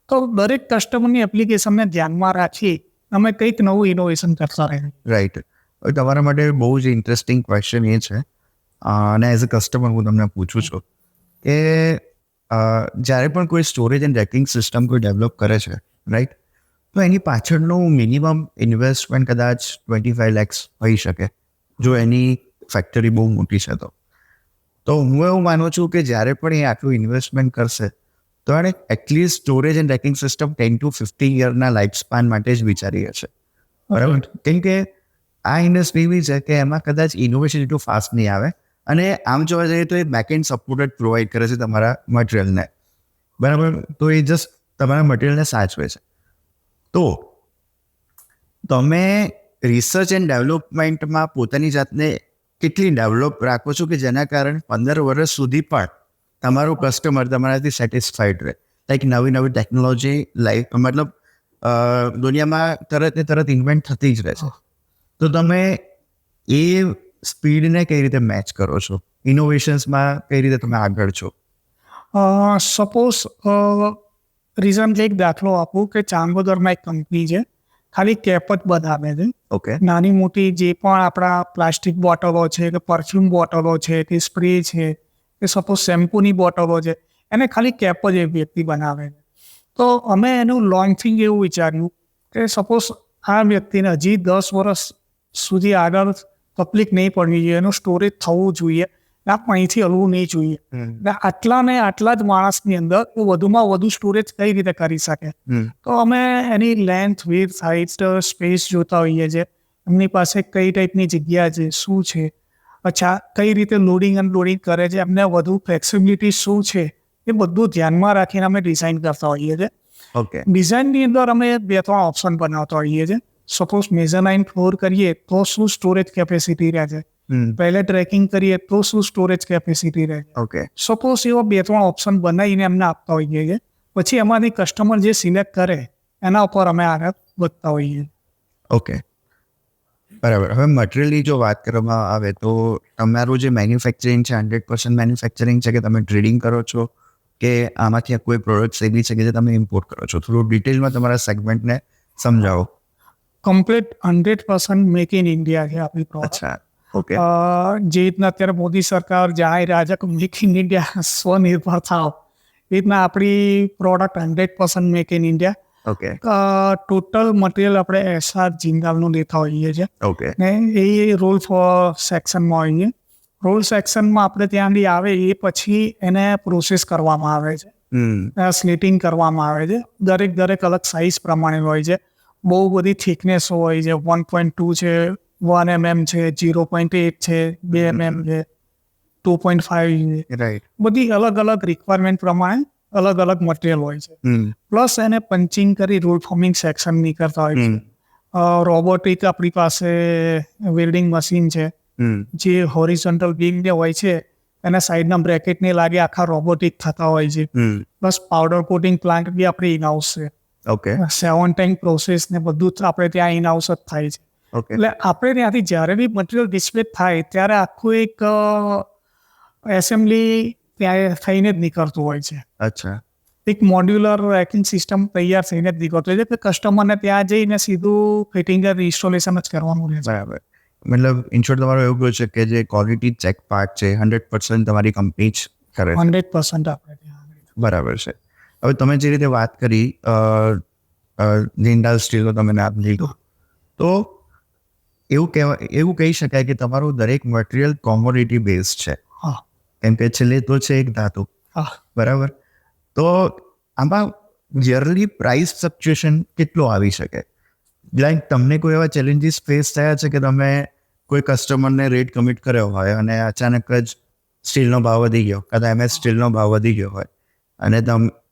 તો દરેક કસ્ટમરની એપ્લિકેશનને ધ્યાનમાં રાખી અમે કંઈક નવું ઇનોવેશન કરતા રહીએ. રાઈટ. હવે તમારા માટે બહુ જ ઇન્ટરેસ્ટિંગ ક્વેશ્ચન એ છે, અને એઝ અ કસ્ટમર હું તમને પૂછું છું કે જ્યારે પણ કોઈ સ્ટોરેજ એન્ડ રેકિંગ સિસ્ટમ કોઈ ડેવલપ કરે છે, રાઈટ, તો એની પાછળનું મિનિમમ ઇન્વેસ્ટમેન્ટ કદાચ 25 lakhs હોઈ શકે જો એની ફેક્ટરી બહુ મોટી છે તો હું એવું માનું છું કે જ્યારે પણ એ આટલું ઇન્વેસ્ટમેન્ટ કરશે તો એણે at least storage and racking system 10 to 15 યરના લાઈફ સ્પાન માટે જ વિચારી હશે, બરાબર? કેમ કે આ ઇન્ડસ્ટ્રી એવી છે કે એમાં કદાચ ઇનોવેશન એટલું ફાસ્ટ નહીં આવે, અને આમ જોવા જઈએ તો એ બેકએન્ડ સપોર્ટ પ્રોવાઈડ કરે છે તમારા મટીરિયલને, બરાબર? તો એ જસ્ટ તમારા મટીરિયલને સાચવે છે. તો તમે રિસર્ચ એન્ડ ડેવલપમેન્ટમાં પોતાની જાતને કેટલી ડેવલપ રાખો છો કે જેના કારણે 15 વર્ષ સુધી પણ તમારો કસ્ટમર તમારાથી સેટિસ્ફાઈડ રહે? લાઈક નવી નવી ટેકનોલોજી લાઈક મતલબ દુનિયામાં તરત ને તરત ઇન્વેન્ટ થતી જ રહે છે, તો તમે એ સ્પીડને કઈ રીતે મેચ કરો છો? ઇનોવેશન્સમાં કઈ રીતે તમે આગળ છો? સપોઝ રિઝન્ટલી એક દાખલો આપું કે ચાંગોદરમાં એક કંપની છે, ખાલી કેપ જ બનાવે છે. ઓકે. નાની મોટી જે પણ આપણા પ્લાસ્ટિક બોટલો છે કે પરફ્યુમ બોટલો છે કે સ્પ્રે છે કે સપોઝ શેમ્પૂની બોટલો છે, એને ખાલી કેપ જ એ વ્યક્તિ બનાવે છે. તો અમે એનું લોન્ચિંગ એવું વિચાર્યું કે સપોઝ આ વ્યક્તિને હજી 10 વર્ષ સુધી આગળ તકલીફ નહીં પડવી જોઈએ, એનું સ્ટોરેજ થવું જોઈએ, આ અહીંથી હલવું નહીં જોઈએ. આટલા ને આટલા જ માણસની અંદર વધુમાં વધુ સ્ટોરેજ કઈ રીતે કરી શકે, તો અમે એની લેન્થ, વિડ્થ, હાઇટ, સ્પેસ જોતા હોઈએ છીએ. એમની પાસે કઈ ટાઈપની જગ્યા છે, શું છે, અચ્છા કઈ રીતે લોડિંગ અનલોડિંગ કરે છે, એમને વધુ ફ્લેક્સિબિલિટી શું છે, એ બધું ધ્યાનમાં રાખીને અમે ડિઝાઇન કરતા હોઈએ છીએ. ઓકે. ડિઝાઇનની અંદર અમે 2-3 ઓપ્શન બનાવતા હોઈએ છીએ. સપોઝ મેઝરલાઇન ફ્લોર કરીએ તો શું સ્ટોરેજ કેપેસિટી રહે છે, પહેલે ટ્રેકિંગ કરીએ તો શું સ્ટોરેજ કેપેસિટી રહે છે. ઓકે. સપોઝ એવા 2-3 ઓપ્શન બનાવીને એમને આપતા હોઈએ છીએ. પછી એમાંથી કસ્ટમર જે સિલેક્ટ કરે એના ઉપર અમે આગળ વધતા હોઈએ. ઓકે, બરાબર. હવે મટીરિયલની જો વાત કરવામાં આવે તો તમારું જે મેન્યુફેક્ચરિંગ છે 100% મેન્યુફેક્ચરિંગ છે કે તમે ટ્રેડિંગ કરો છો કે આમાંથી કોઈ પ્રોડક્ટ્સ એવી છે કે જે તમે ઇમ્પોર્ટ કરો છો? થોડું ડિટેલમાં તમારા સેગમેન્ટને સમજાવો. કમ્પ્લીટ 100% મેક ઇન ઇન્ડિયા છે આપણી પ્રોડક્ટ. અચ્છા. ઓકે જે રીતના અત્યારે મોદી સરકાર જાહેર રહ્યા છે કે મેક ઇન ઇન્ડિયા સ્વનિર્ભર થાવ એ રીતના આપણી product 100% make in India okay total material આપણે એસઆર જિંદાલનું લેતા હોઈએ છીએ ઓકે ને એ રોલ સેક્શનમાં હોઈએ રોલ સેક્શનમાં આપણે ત્યાં આગળ આવે એ પછી એને પ્રોસેસ કરવામાં આવે છે સ્લીટિંગ કરવામાં આવે છે દરેક અલગ સાઇઝ પ્રમાણે હોય છે બહુ બધી થિકનેસ હોય છે 1.2 છે 1 mm છે 0.8 છે 2 mm છે 2.5 છે રાઈટ બધી અલગ અલગ રિક્વાયરમેન્ટ પ્રમાણે અલગ અલગ મટીરિયલ હોય છે પ્લસ એને પંચિંગ કરી રોલ ફોર્મિંગ સેક્શન ની કરતા હોય છે રોબોટિક આપણી પાસે વેલ્ડિંગ મશીન છે જે હોરિઝોન્ટલ બીમ જે હોય છે એના સાઈડના બ્રેકેટ ને લાગે આખા રોબોટિક થતા હોય છે પ્લસ પાવડર કોટિંગ પ્લાન્ટ બી આપણે ઇનહાઉસ છે ઓકે 7 ટેન્ક પ્રોસેસ ને બધું જ આપણે ત્યાં ઇનહાઉસ જ થાય છે ઓકે એટલે આપણે ત્યાંથી જ્યારે બી મટીરિયલ ડિસ્પ્લે થાય ત્યારે આખું એક એસેમ્બલી ત્યાં થઈને જ નીકળતું હોય છે અચ્છા એક મોડ્યુલર રેકિંગ સિસ્ટમ તૈયાર થઈને જ નીકળતું હોય છે કે કસ્ટમરને ત્યાં જઈને સીધું ફિટિંગ ઇન્સ્ટોલેશન જ કરવાનું રહે છે બરાબર મતલબ ઇન શોર્ટ તમારું એવું કહ્યું છે કે જે ક્વોલિટી ચેક પાર્ટ છે 100% તમારી કંપની જ કરે છે 100% આપણે ત્યાં બરાબર છે હવે તમે જે રીતે વાત કરી જિંદાલ સ્ટીલનો તમે નામ લીધું તો એવું કહી શકાય કે તમારું દરેક મટીરિયલ કોમોડિટી બેઝ છે હા કેમ કે છેલ્લે તો છે એક ધાતુ હા બરાબર તો આમાં યરલી પ્રાઇસ ફ્લક્ચ્યુએશન કેટલો આવી શકે લાઈક તમને કોઈ એવા ચેલેન્જીસ ફેસ થયા છે કે તમે કોઈ કસ્ટમરને રેટ કમિટ કર્યો હોય અને અચાનક જ સ્ટીલનો ભાવ વધી ગયો કાં MS સ્ટીલનો ભાવ વધી ગયો હોય અને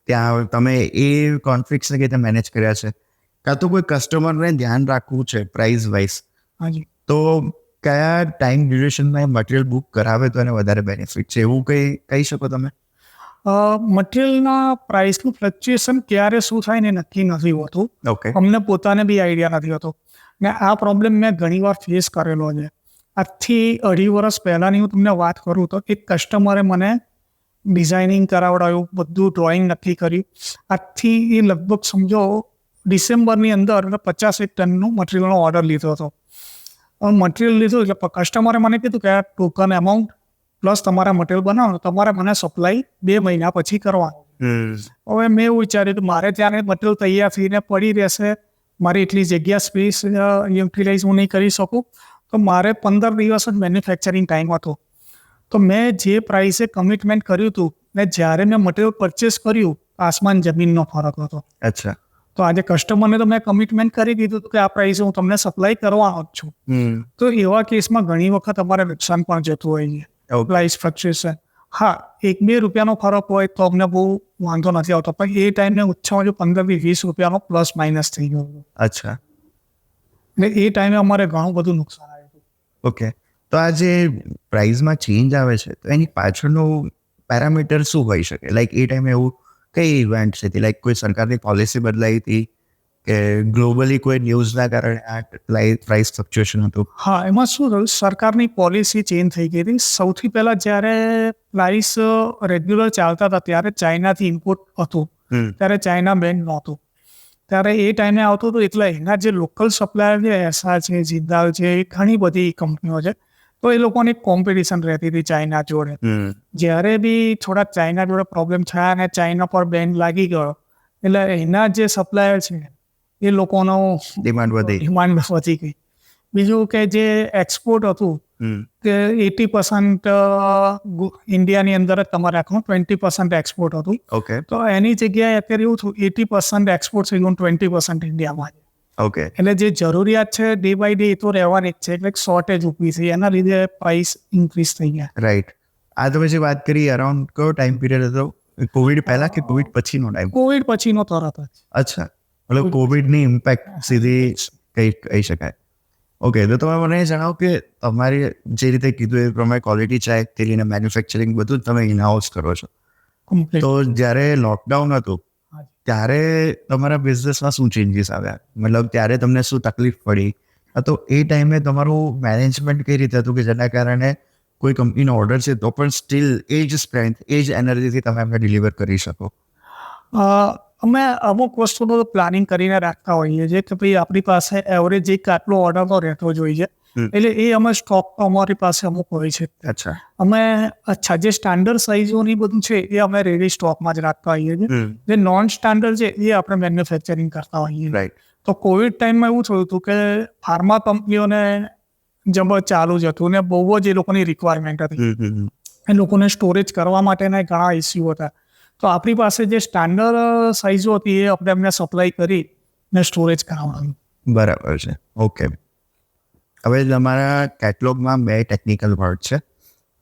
ત્યાં તમે એ કોન્ફ્લિક્ટ્સને કઈ રીતે મેનેજ કર્યા છે કાં તો કોઈ કસ્ટમરને ધ્યાન રાખવું છે પ્રાઇસ વાઇઝ હાજી તો કયા ટાઈમ ડ્યુરેશનમાં મટીરિયલ બુક કરાવે તો એને વધારે બેનિફિટ છે એવું કંઈ કહી શકો તમે મટીરિયલના પ્રાઇસનું ફ્લક્ચ્યુએશન ક્યારે શું થાય ને નક્કી નથી હોતું ઓકે અમને પોતાને બી આઈડિયા નથી હોતો ને આ પ્રોબ્લેમ મેં ઘણીવાર ફેસ કરેલો છે આજથી 2.5 વર્ષ પહેલાંની હું તમને વાત કરું તો એક કસ્ટમરે મને ડિઝાઇનિંગ કરાવડાવ્યું બધું ડ્રોઈંગ નક્કી કર્યું આજથી એ લગભગ સમજો ડિસેમ્બરની અંદર 50 ટનનું મટીરિયલનો ઓર્ડર લીધો હતો મટીરિયલ લીધું એટલે કસ્ટમરે મને કીધું કે આ ટોકન એમાઉન્ટ પ્લસ તમારા મટીરિયલ બનાવો તમારે મને સપ્લાય 2 મહિના પછી કરવાનું હવે મેં એવું વિચાર્યું કે મારે ત્યારે મટીરિયલ તૈયાર થઈને પડી રહેશે મારી એટલી જગ્યા સ્પેસ યુટિલાઇઝ હું નહીં કરી શકું તો મારે 15 દિવસ જ મેન્યુફેક્ચરિંગ ટાઈમ હતો તો મેં જે પ્રાઇસે કમિટમેન્ટ કર્યું હતું ને જ્યારે મેં મટીરિયલ પરચેસ કર્યું આસમાન જમીનનો ફરક હતો અચ્છા તો આજે કસ્ટમરને તો મેં કમિટમેન્ટ કરી દીધું હતું કે આ પ્રાઇસે હું તમને સપ્લાય કરવાનો જ છું તો એવા કેસમાં ઘણી વખત અમારે નુકસાન પણ જતું હોય છે પ્રાઇસ ફ્લક્ચ્યુએશન હા 1-2 રૂપિયાનો ફરક હોય તો અમને બહુ વાંધો નથી આવતો પણ એ ટાઈમને ઓછામાં ઓછું 15-20 રૂપિયાનો પ્લસ માઇનસ થઈ ગયો અચ્છા એટલે એ ટાઈમે અમારે ઘણું બધું નુકસાન આવ્યું હતું ઓકે તો આ જે પ્રાઇઝમાં ચેન્જ આવે છે તો એની પાછળનું પેરામીટર શું હોઈ શકે લાઈક એ ટાઈમે એવું કઈ ઇવેન્ટ હતી લાઈક કોઈ સરકારની પોલિસી બદલાઈ હતી કે ગ્લોબલી કોઈ ન્યૂઝના કારણે આ પ્રાઇસ ફ્લક્ચ્યુએશન હતું હા એમાં શું થયું સરકારની પોલિસી ચેન્જ થઈ ગઈ હતી સૌથી પહેલાં જ્યારે પ્રાઇસ રેગ્યુલર ચાલતા હતા ત્યારે ચાઇનાથી ઇમ્પોર્ટ હતું ત્યારે ચાઇના બેન નહોતું ત્યારે એ ટાઈમે આવતું હતું એટલે એના જે લોકલ સપ્લાયર છે એસઆર છે જિંદાલ છે એ ઘણી બધી કંપનીઓ છે તો એ લોકોની કોમ્પિટિશન રહેતી હતી ચાઇના જોડે જ્યારે બી થોડાક ચાઇના જોડે પ્રોબ્લેમ થયા અને ચાઇના પર બેન લાગી ગયો એટલે એના જે સપ્લાયર છે એ લોકોનો ડિમાન્ડ ડિમાન્ડ વધી ગઈ બીજું કે જે એક્સપોર્ટ હતું કે 80% ઇન્ડિયાની અંદર જ તમારે રાખવું 20% એક્સપોર્ટ હતું ઓકે તો એની જગ્યાએ અત્યારે એવું થયું 80% એક્સપોર્ટ થઈ ગયું 20% ઇન્ડિયામાં ઓકે એટલે જે જરૂરિયાત છે ડે બાય ડે એ તો રહેવાની જ છે એટલે શોર્ટેજ ઊભી થઈ એના લીધે પ્રાઇસ ઇન્ક્રીઝ થઈ ગયા રાઈટ આ તમે જે વાત કરી અરાઉન્ડ કયો ટાઈમ પીરિયડ હતો કોવિડ પહેલા કે કોવિડ પછીનો ટાઈમ કોવિડ પછીનો તરત જ અચ્છા મતલબ કોવિડની ઇમ્પેક્ટ સીધી કહી શકાય ઓકે તો તમે મને જણાવો કે તમારી જે રીતે કીધું એ પ્રમાણે ક્વોલિટી ચેક થી લઈને મેન્યુફેક્ચરિંગ બધું જ તમે ઇનહાઉસ કરો છો તો જ્યારે લોકડાઉન હતું ત્યારે તમારા બિઝનેસમાં શું ચેન્જીસ આવ્યા મતલબ ત્યારે તમને શું તકલીફ પડી તો એ ટાઈમે તમારું મેનેજમેન્ટ કઈ રીતે હતું કે જેના કારણે કોઈ કંપનીનો ઓર્ડર છે તો પણ સ્ટીલ એ જ સ્ટ્રેન્થ એ જ એનર્જીથી તમે એમને ડિલિવર કરી શકો અમે અમુક વસ્તુનું પ્લાનિંગ કરીને રાખતા હોઈએ છીએ કે ભાઈ આપણી પાસે એવરેજ એક આટલો ઓર્ડર તો રહેતો જ હોય છે એટલે એ અમે સ્ટોક અમારી પાસે અમુક હોય છે. અચ્છા. અમે જે સ્ટાન્ડર્ડ સાઇઝોની બધું છે એ અમે રેડી સ્ટોકમાં જ રાખતા હોઈએ છીએ. જે નોન સ્ટાન્ડર્ડ છે એ આપણે મેન્યુફેક્ચરિંગ કરતા હોઈએ. રાઈટ. તો કોવિડ ટાઈમમાં એવું થયું હતું કે ફાર્મા કંપનીઓને જબર ચાલુ જ હતું ને બહુ જ એ લોકોની રિક્વાયરમેન્ટ હતી. એ લોકોને સ્ટોરેજ કરવા માટેના ઘણા ઇસ્યુ હતા. તો આપણી પાસે જે સ્ટાન્ડર્ડ સાઇઝો હતી એ આપણે એમને સપ્લાય કરી ને સ્ટોરેજ કરાવવાનું. બરાબર છે. ઓકે. હવે તમારા કેટલોગમાં 2 ટેકનિકલ વર્ડ છે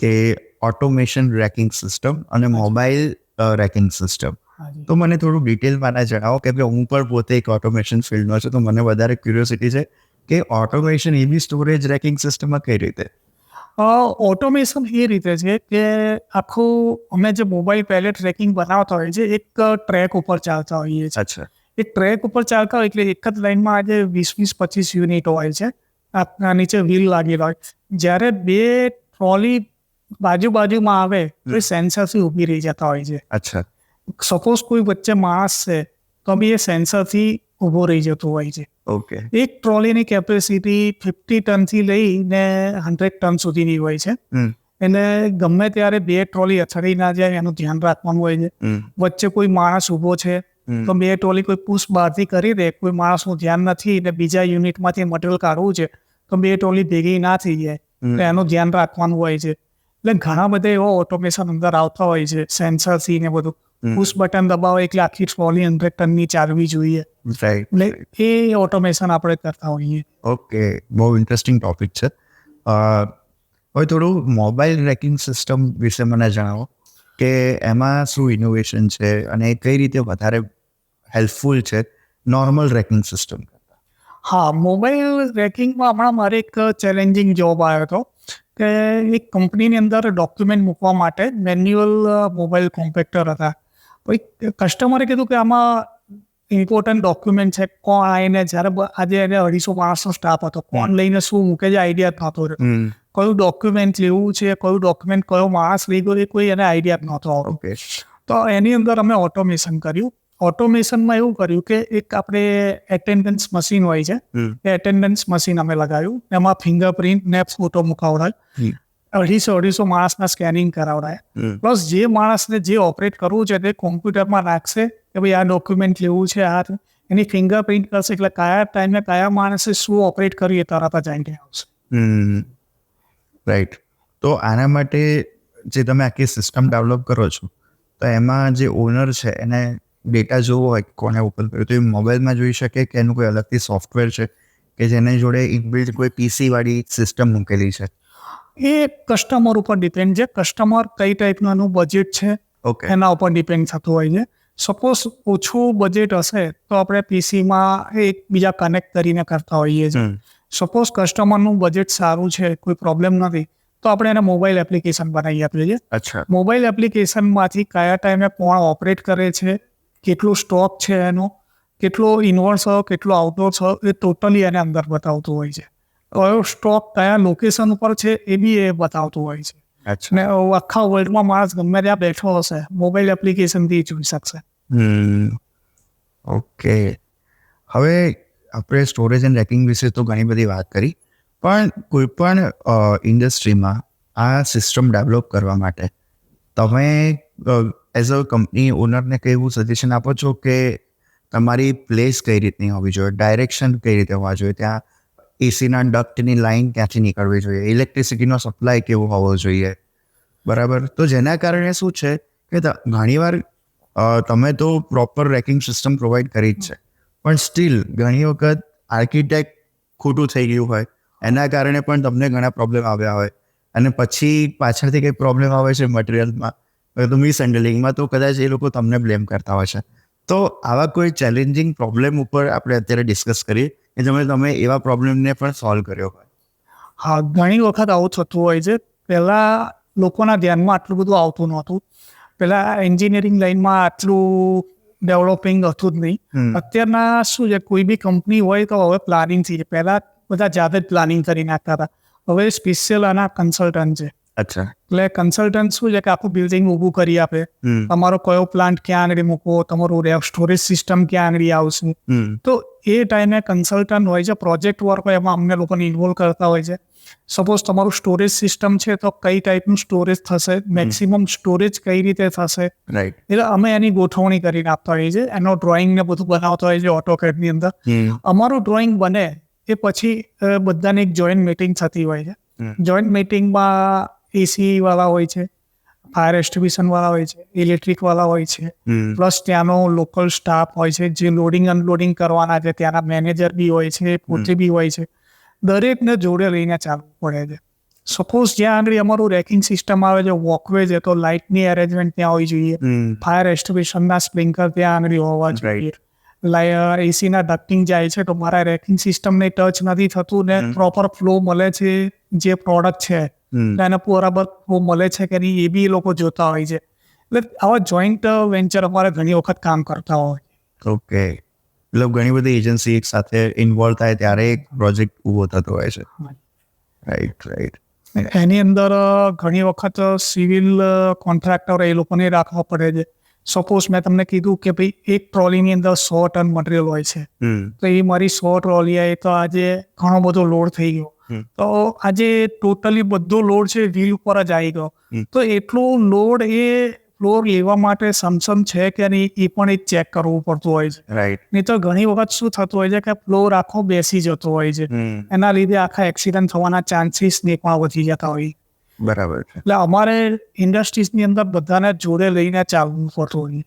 કે ઓટોમેશન રેકિંગ સિસ્ટમ અને મોબાઈલ રેકિંગ સિસ્ટમ. તો મને થોડું ડિટેલમાં જણાવો કે હું પણ પોતે એક ઓટોમેશન ફિલ્ડનો છું, તો મને વધારે ક્યુરિયોસિટી છે કે ઓટોમેશન એવી સ્ટોરેજ રેકિંગ સિસ્ટમમાં કઈ રીતે? ઓટોમેશન એ રીતે છે કે આખું અમે જે મોબાઈલ પેલેટ ટ્રેકિંગ બનાવતા હોઈએ છીએ એક ટ્રેક ઉપર ચાલતા હોઈએ છીએ. અચ્છા. એક ટ્રેક ઉપર ચાલતા હોય એટલે એક જ લાઈનમાં આજે 20-25 યુનિટ હોય છે. આ નીચે વ્હીલ લાગેલા હોય. જ્યારે 2 ટ્રોલી બાજુમાં આવે તો એ સેન્સરથી ઊભી રહી જતા હોય છે. અચ્છા. સપોઝ કોઈ વચ્ચે માણસ છે તો બી એ સેન્સરથી ઊભો રહી જતો હોય છે. ઓકે. એક ટ્રોલીની કેપેસિટી 50 ટનથી લઈને 100 ટન સુધીની હોય છે. એટલે ગમે ત્યારે 2 ટ્રોલી અથડી ના જાય એનું ધ્યાન રાખવાનું હોય છે. વચ્ચે કોઈ માણસ ઊભો છે તો 2 ટ્રોલી કોઈ પુશ બહારથી કરી દે, કોઈ માણસનું ધ્યાન નથી ને બીજા યુનિટમાંથી મટીરિયલ કાઢવું છે તો 2 ટ્રોલી ભેગી ના થઈ જાય તો એનું ધ્યાન રાખવાનું હોય છે. એટલે ઘણા બધા એવા ઓટોમેશન અંદર આવતા હોય છે સેન્સરથી ને બધું. પુશ બટન દબાવો એટલે આખી ટ્રોલી 100 ટનની ચાલવી જોઈએ. એટલે એ ઓટોમેશન આપણે કરતા હોઈએ. ઓકે, બહુ ઇન્ટરેસ્ટિંગ ટોપિક છે. હવે થોડું મોબાઈલ રેકિંગ સિસ્ટમ વિશે મને જણાવો કે એમાં શું ઇનોવેશન છે અને કઈ રીતે વધારે હેલ્પફુલ છે નોર્મલ રેકિંગ સિસ્ટમ કરતાં? હા, મોબાઈલ રેકિંગમાં હમણાં મારે એક ચેલેન્જિંગ જોબ આવ્યો હતો કે એક કંપનીની અંદર ડોક્યુમેન્ટ મૂકવા માટે મેન્યુઅલ મોબાઈલ કોમ્પેક્ટર હતા. કોઈ કસ્ટમરે કીધું કે આમાં ઇમ્પોર્ટન્ટ ડોક્યુમેન્ટ છે, કોણ આવીને જ્યારે આજે એને 250 માણસનો સ્ટાફ હતો, કોણ લઈને શું મૂકે છે આઈડિયા જ નહોતો રહ્યો. કયું ડોક્યુમેન્ટ લેવું છે, કયું ડોક્યુમેન્ટ કયો માણસ લઈ ગયો એ કોઈ એને આઈડિયા જ નહોતો આવતો. તો એની અંદર અમે ઓટોમેશન કર્યું. ઓટોમેશનમાં એવું કર્યું કે એક આપણે એટેન્ડન્સ મશીન હોય છે, એ એટેન્ડન્સ મશીન અમે લગાવ્યું. એમાં ફિંગરપ્રિન્ટ ને ફોટો મુકાવડાય, 250 માણસના સ્કેનિંગ કરાવડાય. પ્લસ જે માણસને જે ઓપરેટ કરવું છે તે કોમ્પ્યુટરમાં નાખશે કે ભાઈ આ ડોક્યુમેન્ટ લેવું છે, આ એની ફિંગરપ્રિન્ટ કરશે એટલે કયા ટાઈમે કયા માણસે શું ઓપરેટ કર્યું એ તરત જ આઈડિયા આવશે. રાઈટ. તો આના માટે જે તમે આખી સિસ્ટમ ડેવલપ કરો છો તો એમાં જે ઓનર છે એને ડેટા જોવો હોય કોને ઓપન કર્યું તો એ મોબાઈલમાં જોઈ શકે કે એનું કોઈ અલગથી સોફ્ટવેર છે કે જેની જોડે ઇનબિલ્ટ કોઈ પીસી વાળી સિસ્ટમ મૂકેલી છે? એ કસ્ટમર ઉપર ડિપેન્ડ છે. કસ્ટમર કઈ ટાઈપનું એનું બજેટ છે એના ઉપર ડિપેન્ડ થતું હોય છે. સપોઝ ઓછું બજેટ હશે તો આપણે પીસીમાં એકબીજા કનેક્ટ કરીને કરતા હોઈએ છીએ. સપોઝ કસ્ટમરનું બજેટ સારું છે, કોઈ પ્રોબ્લેમ નથી, તો આપણે એને મોબાઈલ એપ્લિકેશન બનાવી આપીએ છીએ. અચ્છા. મોબાઈલ એપ્લિકેશનમાંથી કયા ટાઈમે કોણ ઓપરેટ કરે છે, કેટલું સ્ટોક છે એનો, કેટલો ઇનવર્સ હોય, કેટલો આઉટડોર્સ હોય, એ ટોટલી એને અંદર બતાવતું હોય છે. કયો સ્ટોક કયા લોકેશન ઉપર છે એ બી એ બતાવતું હોય છે. ને આખા વર્લ્ડમાં માણસ ગમે ત્યાં બેઠો હશે મોબાઈલ એપ્લિકેશનથી જોઈ શકશે. ઓકે. હવે આપણે સ્ટોરેજ એન્ડ રેકિંગ વિશે તો ઘણી બધી વાત કરી, પણ કોઈ પણ ઇન્ડસ્ટ્રીમાં આ સિસ્ટમ ડેવલપ કરવા માટે તમે એઝ અ કંપની ઓનરને કઈ એવું સજેશન આપો છો કે તમારી પ્લેસ કઈ રીતની હોવી જોઈએ, ડાયરેક્શન કઈ રીતે હોવા જોઈએ, ત્યાં એસીના ડક્ટની લાઇન ક્યાંથી નીકળવી જોઈએ, ઇલેક્ટ્રિસિટીનો સપ્લાય કેવો હોવો જોઈએ, બરાબર? તો જેના કારણે શું છે કે ઘણીવાર તમે તો પ્રોપર રેકિંગ સિસ્ટમ પ્રોવાઈડ કરી જ છે, પણ સ્ટીલ ઘણી વખત આર્કિટેક્ટ ખોટું થઈ ગયું હોય, એના કારણે પણ તમને ઘણા પ્રોબ્લેમ આવ્યા હોય, અને પછી પાછળથી કંઈક પ્રોબ્લેમ આવે છે મટીરિયલમાં તો મિસહેન્ડલિંગમાં, તો કદાચ એ લોકો તમને બ્લેમ કરતા હોય છે. તો આવા કોઈ ચેલેન્જિંગ પ્રોબ્લેમ ઉપર આપણે અત્યારે ડિસ્કસ કરીએ કે તમે એવા પ્રોબ્લેમને પણ સોલ્વ કર્યો હોય. હા, ઘણી વખત આવું થતું હોય છે. પહેલાં લોકોના ધ્યાનમાં આટલું બધું આવતું નહોતું. પહેલાં એન્જિનિયરિંગ લાઇનમાં આટલું ડેવલપિંગ હતું જ નહીં. અત્યારના શું છે, કોઈ બી કંપની હોય તો હવે પ્લાનિંગ થઈ છે. પહેલાં બધા જાતે જ પ્લાનિંગ કરી નાખતા હતા. હવે સ્પેશિયલ આના કન્સલ્ટન્ટ છે, અચ્છા. એટલે કન્સલ્ટન્ટ શું છે કે આખું બિલ્ડિંગ ઊભું કરી આપે, તમારો કયો પ્લાન્ટ ક્યાં આગળ મૂકવો, તમારું સ્ટોરેજ સિસ્ટમ ક્યાં આગળ આવશે. તો એ ટાઈમે કન્સલ્ટન્ટ હોય છે, પ્રોજેક્ટ વર્ક હોય એમાં અમને લોકોને ઇન્વોલ્વ કરતા હોય છે. સપોઝ તમારું સ્ટોરેજ સિસ્ટમ છે તો કઈ ટાઈપનું સ્ટોરેજ થશે, મેક્સિમમ સ્ટોરેજ કઈ રીતે થશે, રાઈટ. એટલે અમે એની ગોઠવણી કરીને આપતા હોઈએ છીએ. એનો ડ્રોઈંગ ને બધું બનાવતા હોઈએ છીએ AutoCAD ની અંદર. અમારું ડ્રોઈંગ બને એ પછી બધાની એક જોઈન્ટ મીટિંગ થતી હોય છે. જોઈન્ટ મીટિંગમાં એસી વાળા હોય છે, ફાયર એસ્ટિબ્યુશન વાળા હોય છે, ઇલેક્ટ્રિક વાળા હોય છે, પ્લસ ત્યાંનો લોકલ સ્ટાફ હોય છે જે લોડિંગ અનલોડિંગ કરવાના છે, ત્યાંના મેનેજર બી હોય છે, પોતે બી હોય છે. દરેકને જોડે લઈને ચાલવું પડે છે. સપોઝ જ્યાં આગળ અમારું રેકિંગ સિસ્ટમ આવે છે, વોકવે છે, તો લાઇટની અરેન્જમેન્ટ ત્યાં હોવી જોઈએ, ફાયર એસ્ટિબ્યુશનના સ્પ્રિંકલર ત્યાં આગળ હોવા જોઈએ, એસીના ડક્ટિંગ જાય છે તો મારા રેકિંગ સિસ્ટમને ટચ નથી થતું ને પ્રોપર ફ્લો મળે છે, જે પ્રોડક્ટ છે એને બરાબર ફ્લો મળે છે કે નહીં એ બી લોકો જોતા હોય છે. એટલે આવા જોઈન્ટ વેન્ચર અમારે ઘણી વખત કામ કરતા હોય. ઓકે. મતલબ ઘણી બધી એજન્સી એક સાથે ઇન્વોલ્વ થાય ત્યારે એક પ્રોજેક્ટ ઊભો થતો હોય છે. રાઈટ. એની અંદર ઘણી વખત સિવિલ કોન્ટ્રાક્ટર એ લોકોને રાખવા પડે છે. સપોઝ મેં તમને કીધું કે ભાઈ એક ટ્રોલીની અંદર 100 ટન મટીરિયલ હોય છે, તો એ મારી 100 ટ્રોલી આવી તો આજે ઘણો બધો લોડ થઈ ગયો, તો આજે ટોટલી બધો લોડ છે વ્હીલ ઉપર જ આવી ગયો. તો એટલો લોડ એ ફ્લોર લેવા માટે સક્ષમ છે કે નહીં એ પણ એક ચેક કરવું પડતું હોય છે. રાઈટ. નહીં તો ઘણી વખત શું થતું હોય છે કે ફ્લોર આખો બેસી જતો હોય છે, એના લીધે આખા એક્સિડન્ટ થવાના ચાન્સીસ ને પણ વધી જતા હોય. બરાબર છે. એટલે અમારે ઇન્ડસ્ટ્રીઝની અંદર બધાને જોડે લઈને ચાલવું પડતું હોય.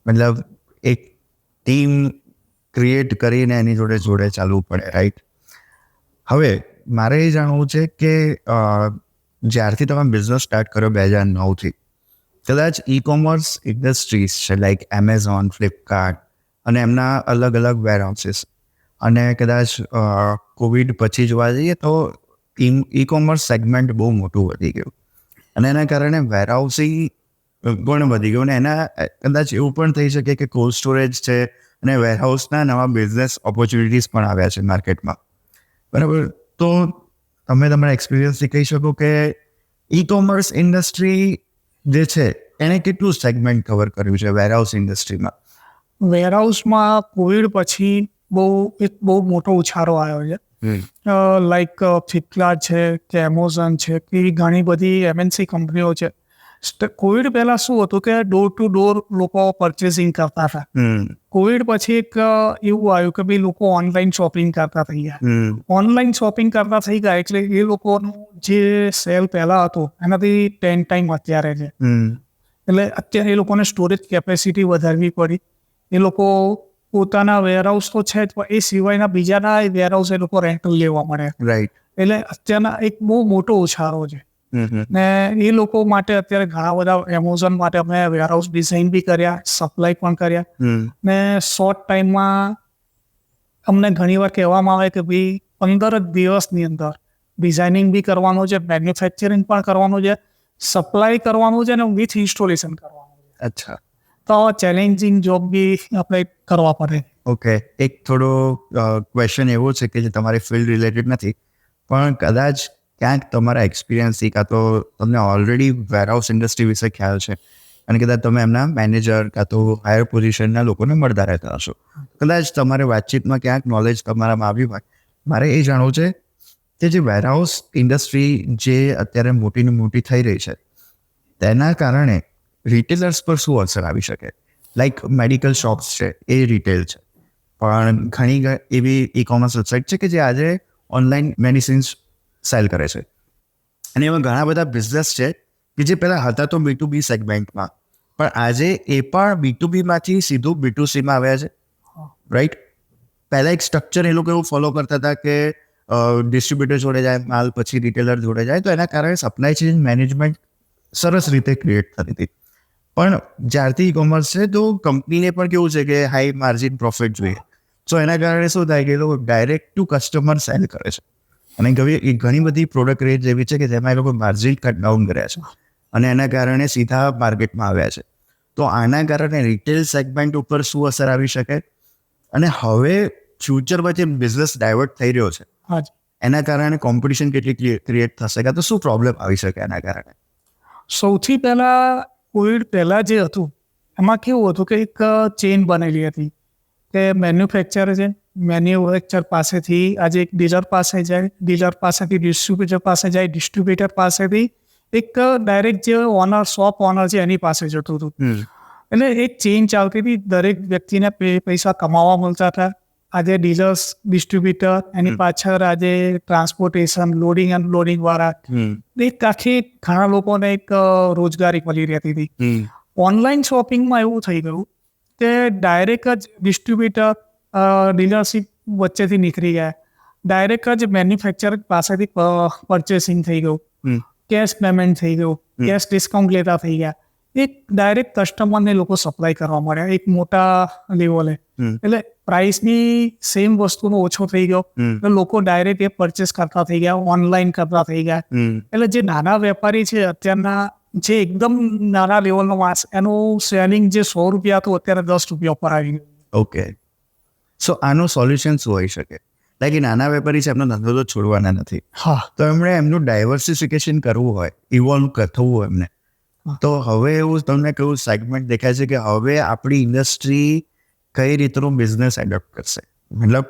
મતલબ એક ટીમ ક્રિએટ કરીને એની જોડે ચાલવું પડે. રાઈટ. હવે મારે એ જાણવું છે કે જ્યારથી તમે બિઝનેસ સ્ટાર્ટ કર્યો 2009થી, કદાચ ઈ કોમર્સ ઇન્ડસ્ટ્રીઝ છે લાઈક એમેઝોન, ફ્લિપકાર્ટ અને એમના અલગ અલગ વેરહાઉસીસ, અને કદાચ કોવિડ પછી જોવા જઈએ તો ઈ કોમર્સ સેગમેન્ટ બહુ મોટું વધી ગયું અને એના કારણે વેરહાઉસિંગ પણ વધી ગયું, અને એના કદાચ એવું પણ થઈ શકે કે કોલ્ડ સ્ટોરેજ છે અને વેરહાઉસના નવા બિઝનેસ ઓપોર્ચ્યુનિટીઝ પણ આવ્યા છે માર્કેટમાં. બરાબર. તો તમે તમારા એક્સપિરિયન્સથી કહી શકો કે ઈ કોમર્સ ઇન્ડસ્ટ્રી જે છે એણે કેટલું સેગમેન્ટ કવર કર્યું છે વેરહાઉસ ઇન્ડસ્ટ્રીમાં? વેરહાઉસમાં કોવિડ પછી બહુ મોટો ઉછાળો આવ્યો છે. લાઈક ફ્લિપકાર્ટ છે કે એમેઝોન છે કે ઘણી બધી MNC કંપનીઓ છે. કોવિડ પહેલા શું હતું કે ડોર ટુ ડોર લોકો પરચેસિંગ કરતા હતા. કોવિડ પછી એક એવું આવ્યું કે ભાઈ લોકો ઓનલાઈન શોપિંગ કરતા થઈ ગયા. ઓનલાઈન શોપિંગ કરતા થઈ ગયા એટલે એ લોકોનું જે સેલ પહેલા હતો એનાથી 10 ટાઈમ અત્યારે છે. એટલે અત્યારે એ લોકોને સ્ટોરેજ કેપેસિટી વધારવી પડી. એ લોકો પોતાના વેરહાઉસ તો છે જ, પણ એ સિવાયના બીજાના વેરહાઉસ એ લોકો રેન્ટલ લેવા મળે. રાઈટ. એટલે અત્યારના એક બહુ મોટો ઉછાળો છે. ને એ લોકો માટે અત્યારે ઘણા બધા એમેઝોન માટે અમે વેરહાઉસ ડિઝાઇન બી કર્યા, સપ્લાય પણ કર્યા, ને શોર્ટ ટાઈમમાં અમને ઘણી વાર કહેવામાં આવે કે ભાઈ 15 જ દિવસની અંદર ડિઝાઇનિંગ બી કરવાનું છે, મેન્યુફેક્ચરિંગ પણ કરવાનું છે, સપ્લાય કરવાનું છે અને વિથ ઇન્સ્ટોલેશન કરવાનું છે. અચ્છા. તો ચેલેન્જિંગ જોબ બી આપણે કરવા પડે. ઓકે. એક થોડો ક્વેશ્ચન એવો છે કે જે તમારી ફિલ્ડ રિલેટેડ નથી, પણ કદાચ ક્યાંક તમારા એક્સપિરિયન્સથી કાં તો તમને ઓલરેડી વેરહાઉસ ઇન્ડસ્ટ્રી વિશે ખ્યાલ છે અને કદાચ તમે એમના મેનેજર કાં તો હાયર પોઝિશનના લોકોને મળતા રહેતા હશો, કદાચ તમારી વાતચીતમાં ક્યાંક નોલેજ તમારામાં આવ્યું હોય. મારે એ જાણવું છે કે જે વેરહાઉસ ઇન્ડસ્ટ્રી જે અત્યારે મોટીને મોટી થઈ રહી છે તેના કારણે રિટેલર્સ પર શું અસર આવી શકે? લાઈક મેડિકલ શોપ્સ છે એ રિટેલ છે, પણ ઘણી એવી ઈ કોમર્સ વેબસાઇટ છે કે જે આજે ઓનલાઈન મેડિસિન્સ સેલ કરે છે, અને એવા ઘણા બધા બિઝનેસ છે કે જે પહેલાં હતા તો B2B સેગમેન્ટમાં, પણ આજે એ પણ B2Bમાંથી સીધું B2Cમાં આવ્યા છે. રાઈટ. પહેલાં એક સ્ટ્રક્ચર એ લોકો એવું ફોલો કરતા હતા કે ડિસ્ટ્રીબ્યુટર જોડે જાય માલ, પછી રિટેલર જોડે જાય, તો એના કારણે સપ્લાય ચેઇન મેનેજમેન્ટ સરસ રીતે ક્રિએટ થતી હતી. પણ જ્યારથી ઈ કોમર્સ છે તો કંપનીને પણ કેવું છે કે હાઈ માર્જિન પ્રોફિટ જોઈએ, તો એના કારણે શું થાય કે એ લોકો ડાયરેક્ટ ટુ કસ્ટમર સેલ કરે છે, અને ઘણી બધી પ્રોડક્ટ રેન્જ એવી છે કે જેમાં એ લોકો માર્જિન કટ ડાઉન કર્યા છે અને એના કારણે સીધા માર્કેટમાં આવ્યા છે. તો આના કારણે રિટેલ સેગમેન્ટ ઉપર શું અસર આવી શકે? અને હવે ફ્યુચરમાં જે બિઝનેસ ડાયવર્ટ થઈ રહ્યો છે એના કારણે કોમ્પિટિશન કેટલી ક્રિએટ થશે કાં તો શું પ્રોબ્લેમ આવી શકે એના કારણે? સૌથી પહેલાં કોવિડ પહેલાં જે હતું એમાં કેવું હતું કે એક ચેઇન બનેલી હતી કે મેન્યુફેક્ચર છે, મેન્યુફેક્ચર પાસેથી આજે એક ડીલર પાસે જાય, ડીલર પાસેથી ડિસ્ટ્રીબ્યુટર પાસે જાય, ડિસ્ટ્રીબ્યુટર પાસેથી એક ડાયરેક્ટ જે ઓનર શોપ ઓનર છે એની પાસે જતું હતું. એટલે એક ચેઇન ચાલતી હતી, દરેક વ્યક્તિને પૈસા કમાવા મળતા હતા. આજે ડીલર્સ, ડિસ્ટ્રીબ્યુટર, એની પાછળ આજે ટ્રાન્સપોર્ટેશન, લોડિંગ અનલોડિંગ વાળા, એક આખી ઘણા લોકોને એક રોજગારી મળી રહેતી હતી. ઓનલાઈન શોપિંગમાં એવું થઈ ગયું કે ડાયરેક્ટ જ ડિસ્ટ્રીબ્યુટર, ડીલરશીપ વચ્ચેથી નીકળી ગયા, ડાયરેક્ટ જ મેન્યુફેક્ચર પાસેથી પરચેસિંગ થઈ ગયું, કેશ પેમેન્ટ થઈ ગયું, કેશ ડિસ્કાઉન્ટ લેતા થઈ ગયા. એક ડાયરેક્ટ કસ્ટમરને લોકો સપ્લાય કરવા મળ્યા એક મોટા લેવલે. એટલે પ્રાઇસની સેમ વસ્તુનો ઓછો થઈ ગયો, એટલે લોકો ડાયરેક્ટ એ પરચેસ કરતા થઈ ગયા, ઓનલાઈન કરતા થઈ ગયા. એટલે જે નાના વેપારી છે અત્યારના, જે એકદમ નાના લેવલનો માસ, એનું સેલિંગ જે 100 રૂપિયા હતું અત્યારે 10 રૂપિયા ઉપર આવી ગયું. ઓકે, સો આનું સોલ્યુશન શું હોઈ શકે? લાઈક નાના વેપારી છે, એમનો ધંધો તો છોડવાના નથી, હા, તો એમણે એમનું ડાયવર્સિફિકેશન કરવું હોય, ઇવોલ્વ થવું હોય એમને, તો હવે એવું તમને કેવું સેગમેન્ટ દેખાય છે કે હવે આપણી ઇન્ડસ્ટ્રી કઈ રીતનું બિઝનેસ એડોપ્ટ કરશે? મતલબ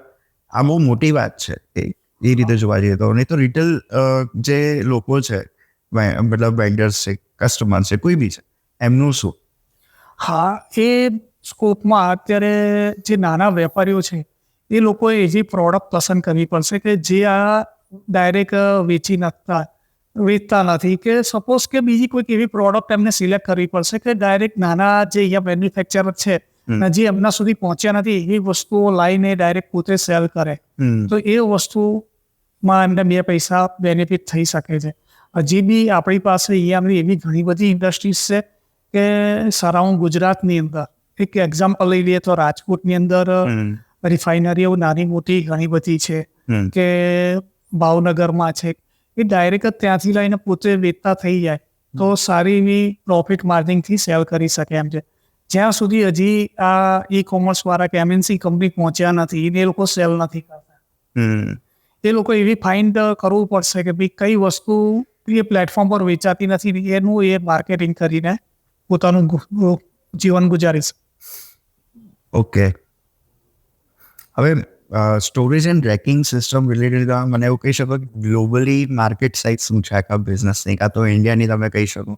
આ બહુ મોટી વાત છે એ રીતે જોવા જઈએ તો. નહીં તો રિટેલ જે લોકો છે, મતલબ વેન્ડર્સ છે, કસ્ટમર છે, કોઈ બી છે, એમનું શું? હા, એ સ્કોપમાં અત્યારે જે નાના વેપારીઓ છે એ લોકોએ એવી પ્રોડક્ટ પસંદ કરવી પડશે કે જે આ ડાયરેક્ટ વેચતા નથી, કે સપોઝ કે બીજી કોઈક એવી પ્રોડક્ટ એમને સિલેક્ટ કરવી પડશે કે ડાયરેક્ટ નાના જે અહીંયા મેન્યુફેક્ચરર છે જે એમના સુધી પહોંચ્યા નથી એવી વસ્તુઓ લાવીને ડાયરેક્ટ પોતે સેલ કરે, તો એ વસ્તુમાં એમને 2 પૈસા બેનિફિટ થઈ શકે છે. હજી બી આપણી પાસે અહીંયા એવી ઘણી બધી ઇન્ડસ્ટ્રીઝ છે કે સરાઉન્ડ ગુજરાતની અંદર, એક એક્ઝામ્પલ લઈ લઈએ તો રાજકોટની અંદર રિફાઇનરીઓ નાની મોટી ઘણી બધી છે, કે ભાવનગરમાં છે, એ ડાયરેક્ટ જ ત્યાંથી લઈને પોતે વેચતા થઈ જાય તો સારી એવી પ્રોફિટ માર્જિનથી સેલ કરી શકે એમ છે. જ્યાં સુધી હજી આ ઈ-કોમર્સ વાળા કે MNC કંપની પહોંચ્યા નથી એ લોકો સેલ નથી કરતા. એ લોકો એવી ફાઇન્ડ કરવું પડશે કે ભાઈ કઈ વસ્તુ એ પ્લેટફોર્મ પર વેચાતી નથી, એનું એ માર્કેટિંગ કરીને પોતાનું જીવન ગુજારીશ. ઓકે, હવે storage and tracking system related મને એવું કહી શકો કે ગ્લોબલી માર્કેટ સાઇઝ શું છે આખા બિઝનેસની, કાં તો ઇન્ડિયાની તમે કહી શકો?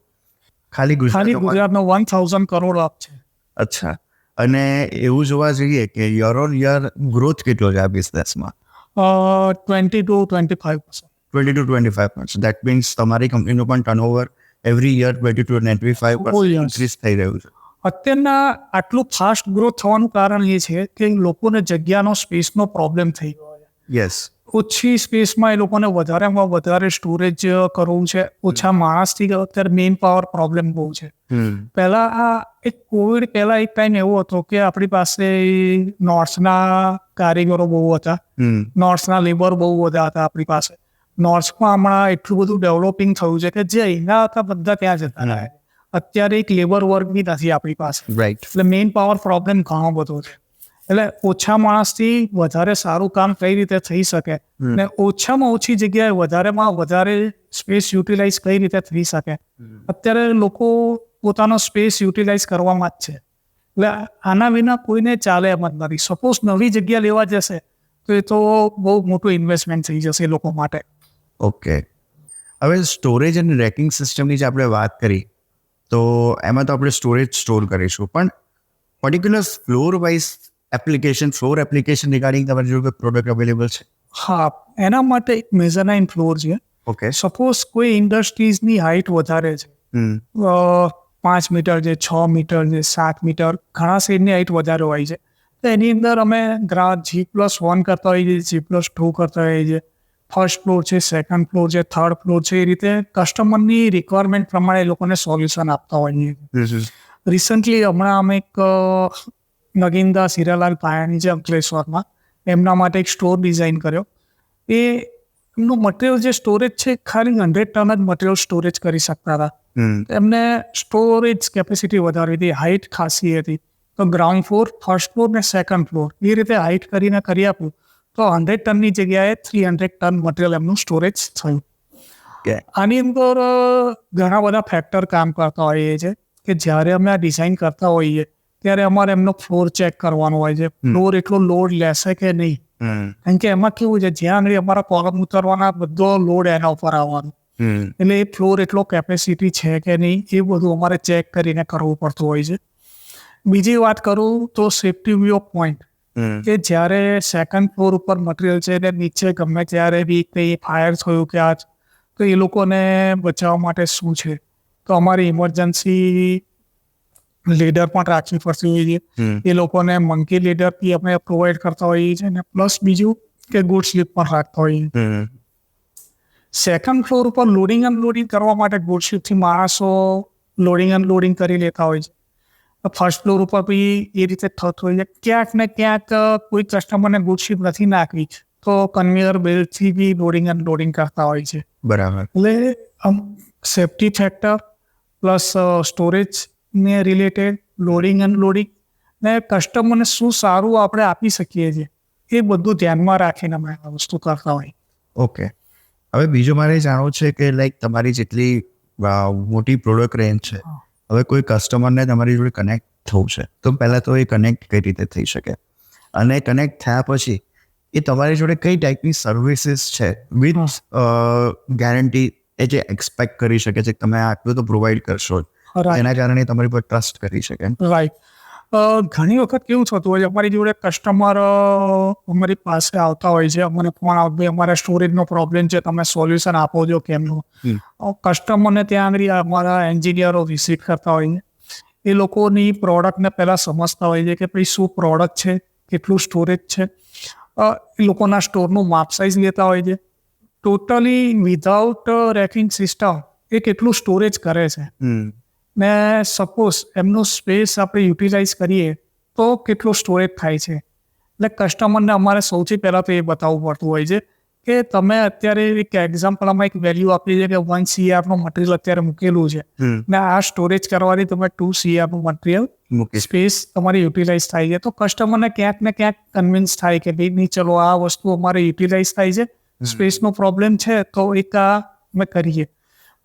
ખાલી ગુજરાતનો 1000 કરોડ અપ છે. અચ્છા, અને એવું જોવા જઈએ કે યર ઓન યર ગ્રોથ કેટલો છે આ બિઝનેસમાં? 20 to 25%. 20 to 25%. દેટ મીન્સ તમારી કંપનીનું પણ turnover every year 20 to 25% increase થઈ રહ્યું છે. અત્યારના આટલું ફાસ્ટ ગ્રોથ થવાનું કારણ એ છે કે લોકોને જગ્યાનો, સ્પેસનો પ્રોબ્લેમ થઈ ગયો છે. યસ, ઓછી સ્પેસમાં એ લોકોને વધારેમાં વધારે સ્ટોરેજ કરવું છે, ઓછા માણસથી અત્યારે મેઇન પાવર પ્રોબ્લેમ બહુ છે. પહેલાં આ એક કોવિડ પહેલાં એક ટાઈમ એવો હતો કે આપણી પાસે નોર્થના કારીગરો બહુ હતા, નોર્થના લેબર બહુ બધા હતા આપણી પાસે. નોર્થમાં હમણાં એટલું બધું ડેવલપિંગ થયું છે કે જે અહીંના હતા બધા ત્યાં જતા રહ્યા. અત્યારે એક લેબર વર્ક બી નથી આપણી પાસે, રાઈટ. એટલે મેઇન પાવર પ્રોબ્લેમ ઘણો બધો છે. એટલે ઓછા માણસથી વધારે સારું કામ કઈ રીતે થઈ શકે ને ઓછામાં ઓછી જગ્યાએ વધારેમાં વધારે સ્પેસ યુટિલાઇઝ કઈ રીતે થઈ શકે, અત્યારે લોકો પોતાનો સ્પેસ યુટિલાઇઝ કરવામાં જ છે. એટલે આના વિના કોઈને ચાલે એમ જ નથી. સપોઝ નવી જગ્યા લેવા જશે તો એ તો બહુ મોટું ઇન્વેસ્ટમેન્ટ થઈ જશે એ લોકો માટે. ઓકે, હવે સ્ટોરેજ અને રેકિંગ સિસ્ટમની જે આપણે વાત કરી તો એમાં તો આપણે સ્ટોરેજ સ્ટોર કરીશું, પણ particular floor wise floor application regarding તમારી જોડે પ્રોડક્ટ અવેલેબલ છે? હા, એના માટે એક મેઝરનાઇન ફ્લોર છે. ઓકે, સપોઝ કોઈ ઇન્ડસ્ટ્રીઝની હાઇટ વધારે છે, 5 મીટર છે, 6 મીટર છે, 7 મીટર, ઘણા શેડની હાઇટ વધારે હોય છે, તો એની અંદર અમે G+1 કરતા હોઈએ છીએ, G+2 કરતા હોઈએ છીએ. ફર્સ્ટ ફ્લોર છે, સેકન્ડ ફ્લોર છે, થર્ડ ફ્લોર છે, એ રીતે કસ્ટમરની રિક્વાયરમેન્ટ પ્રમાણે એ લોકોને સોલ્યુશન આપતા હોઈએ. રિસન્ટલી હમણાં અમે એક નગીનદા હીરાલાલ પાયાની છે અંકલેશ્વરમાં, એમના માટે એક સ્ટોર ડિઝાઇન કર્યો. એમનું મટીરિયલ જે સ્ટોરેજ છે ખાલી 100 ટન જ મટીરિયલ સ્ટોરેજ કરી શકતા હતા. એમને સ્ટોરેજ કેપેસિટી વધારવી હતી, હાઇટ ખાસી હતી, તો ગ્રાઉન્ડ ફ્લોર, ફર્સ્ટ ફ્લોર ને સેકન્ડ ફ્લોર એ રીતે હાઇટ કરીને કરી આપ્યું તો 100 ટનની જગ્યાએ 300 ટન મટીરિયલ એમનું સ્ટોરેજ થયું. કે આની અંદર ઘણા બધા ફેક્ટર કામ કરતા હોઈએ છે કે જ્યારે અમે આ ડિઝાઇન કરતા હોઈએ ત્યારે અમારે એમનો ફ્લોર ચેક કરવાનો હોય છે. ફ્લોર એટલો લોડ લેશે કે નહીં, કારણ કે એમાં કેવું છે, જ્યાં આગળ અમારા કોલમ ઉતારવાના બધો લોડ એના ઉપર આવવાનો, એટલે એ ફ્લોર એટલો કેપેસિટી છે કે નહીં એ બધું અમારે ચેક કરીને કરવું પડતું હોય છે. બીજી વાત કરું તો સેફ્ટી વ્યૂ પોઈન્ટ, કે જ્યારે સેકન્ડ ફ્લોર ઉપર મટીરિયલ છે ને નીચે ગમે ત્યારે બી કંઈ ફાયર થયું કે તો એ લોકોને બચાવવા માટે શું છે, તો અમારી ઇમરજન્સી લીડર પણ રાખવી પડતી હોય છે. એ લોકોને મંકી લીડર બી અમે પ્રોવાઈડ કરતા હોઈએ છીએ ને પ્લસ બીજું કે ગુડ સ્લીપ પણ રાખતા હોઈએ છીએ. સેકન્ડ ફ્લોર ઉપર લોડિંગ અનલોડિંગ કરવા માટે ગુડ સ્લીપથી માણસો લોડિંગ અનલોડિંગ કરી લેતા હોય છે. ફર્સ્ટ ફ્લોર ઉપર બી એ રીતે થતું હોય છે. ક્યાંક ને ક્યાંક કોઈ કસ્ટમરને ગુડ સ્લીપ નથી નાખવી તો કન્વેયર બેલ્ટથી બી લોડિંગ અનલોડિંગ કરતા હોય છે. બરાબર. એટલે સેફ્ટી ફેક્ટર પ્લસ સ્ટોરેજને રિલેટેડ લોડિંગ અનલોડિંગ ને કસ્ટમરને શું સારું આપણે આપી શકીએ છીએ એ બધું ધ્યાનમાં રાખીને અમે આ વસ્તુ કરતા હોય. ઓકે, હવે બીજું મારે જાણવું છે કે લાઈક તમારી જેટલી મોટી પ્રોડક્ટ રેન્જ છે, હવે કોઈ કસ્ટમરને તમારી જોડે કનેક્ટ થવું છે તો પહેલાં તો એ કનેક્ટ કઈ રીતે થઈ શકે, અને કનેક્ટ થયા પછી એ તમારી જોડે કઈ ટાઈપની સર્વિસીસ છે વિથ ગેરંટી એ જે એક્સપેક્ટ કરી શકે છે કે તમે આટલું તો પ્રોવાઈડ કરશો, એના કારણે તમારી પર ટ્રસ્ટ કરી શકે. રાઈટ. ઘણી વખત કેવું થતું હોય છે, અમારી જોડે કસ્ટમર અમારી પાસે આવતા હોય છે, અમને ફોન આવે અમારા સ્ટોરેજનો પ્રોબ્લેમ છે, તમે સોલ્યુશન આપો છો કેમનું. કસ્ટમરને ત્યાં આગળ અમારા એન્જિનિયરો વિઝિટ કરતા હોય છે. એ લોકોની પ્રોડક્ટને પહેલાં સમજતા હોય છે કે ભાઈ શું પ્રોડક્ટ છે, કેટલું સ્ટોરેજ છે. એ લોકોના સ્ટોરનું માપ સાઇઝ લેતા હોય છે. ટોટલી વિધાઉટ રેકિંગ સિસ્ટમ એ કેટલું સ્ટોરેજ કરે છે, ને સપોઝ એમનું સ્પેસ આપણે યુટિલાઇઝ કરીએ તો કેટલું સ્ટોરેજ થાય છે. એટલે કસ્ટમરને અમારે સૌથી પહેલાં તો એ બતાવવું પડતું હોય છે કે તમે અત્યારે એક એક્ઝામ્પલમાં એક વેલ્યુ આપી છે કે 1 CRનું મટીરિયલ અત્યારે મૂકેલું છે ને આ સ્ટોરેજ કરવાથી તમે 2 CRનું મટીરિયલ સ્પેસ તમારી યુટિલાઇઝ થાય છે, તો કસ્ટમરને ક્યાંક ને ક્યાંક કન્વિન્સ થાય કે ભાઈ નહીં, ચલો આ વસ્તુ અમારે યુટિલાઇઝ થાય છે, સ્પેસનો પ્રોબ્લેમ છે તો એક આ અમે કરીએ.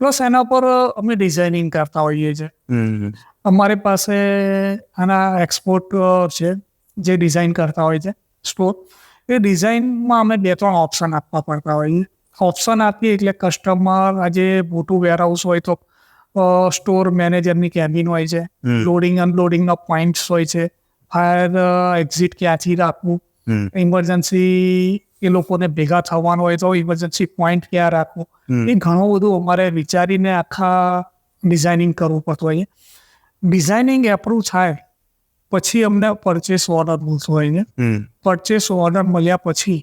પ્લસ એના પર અમે ડિઝાઇનિંગ કરતા હોઈએ છીએ. અમારી પાસે આના એક્સપોર્ટ છે જે ડિઝાઇન કરતા હોય છે સ્ટોર. એ ડિઝાઇનમાં અમે 2-3 ઓપ્શન આપવા પડતા હોઈએ. ઓપ્શન આપીએ એટલે કસ્ટમર આજે મોટું વેરહાઉસ હોય તો સ્ટોર મેનેજરની કેબિન હોય છે, લોડિંગ અનલોડિંગના પોઈન્ટ્સ હોય છે, ફાયર એક્ઝિટ ક્યાંથી રાખવું, ઇમરજન્સી એ લોકોને ભેગા થવાનું હોય તો ઇમરજન્સી પોઈન્ટ ક્યાં રાખવું, એ ઘણું બધું અમારે વિચારીને આખા ડિઝાઇનિંગ કરવું પડતું હોય. ડિઝાઇનિંગ એપ્રૂવ થાય પછી અમને પરચેસ ઓર્ડર મળતો હોય છે. પરચેસ ઓર્ડર મળ્યા પછી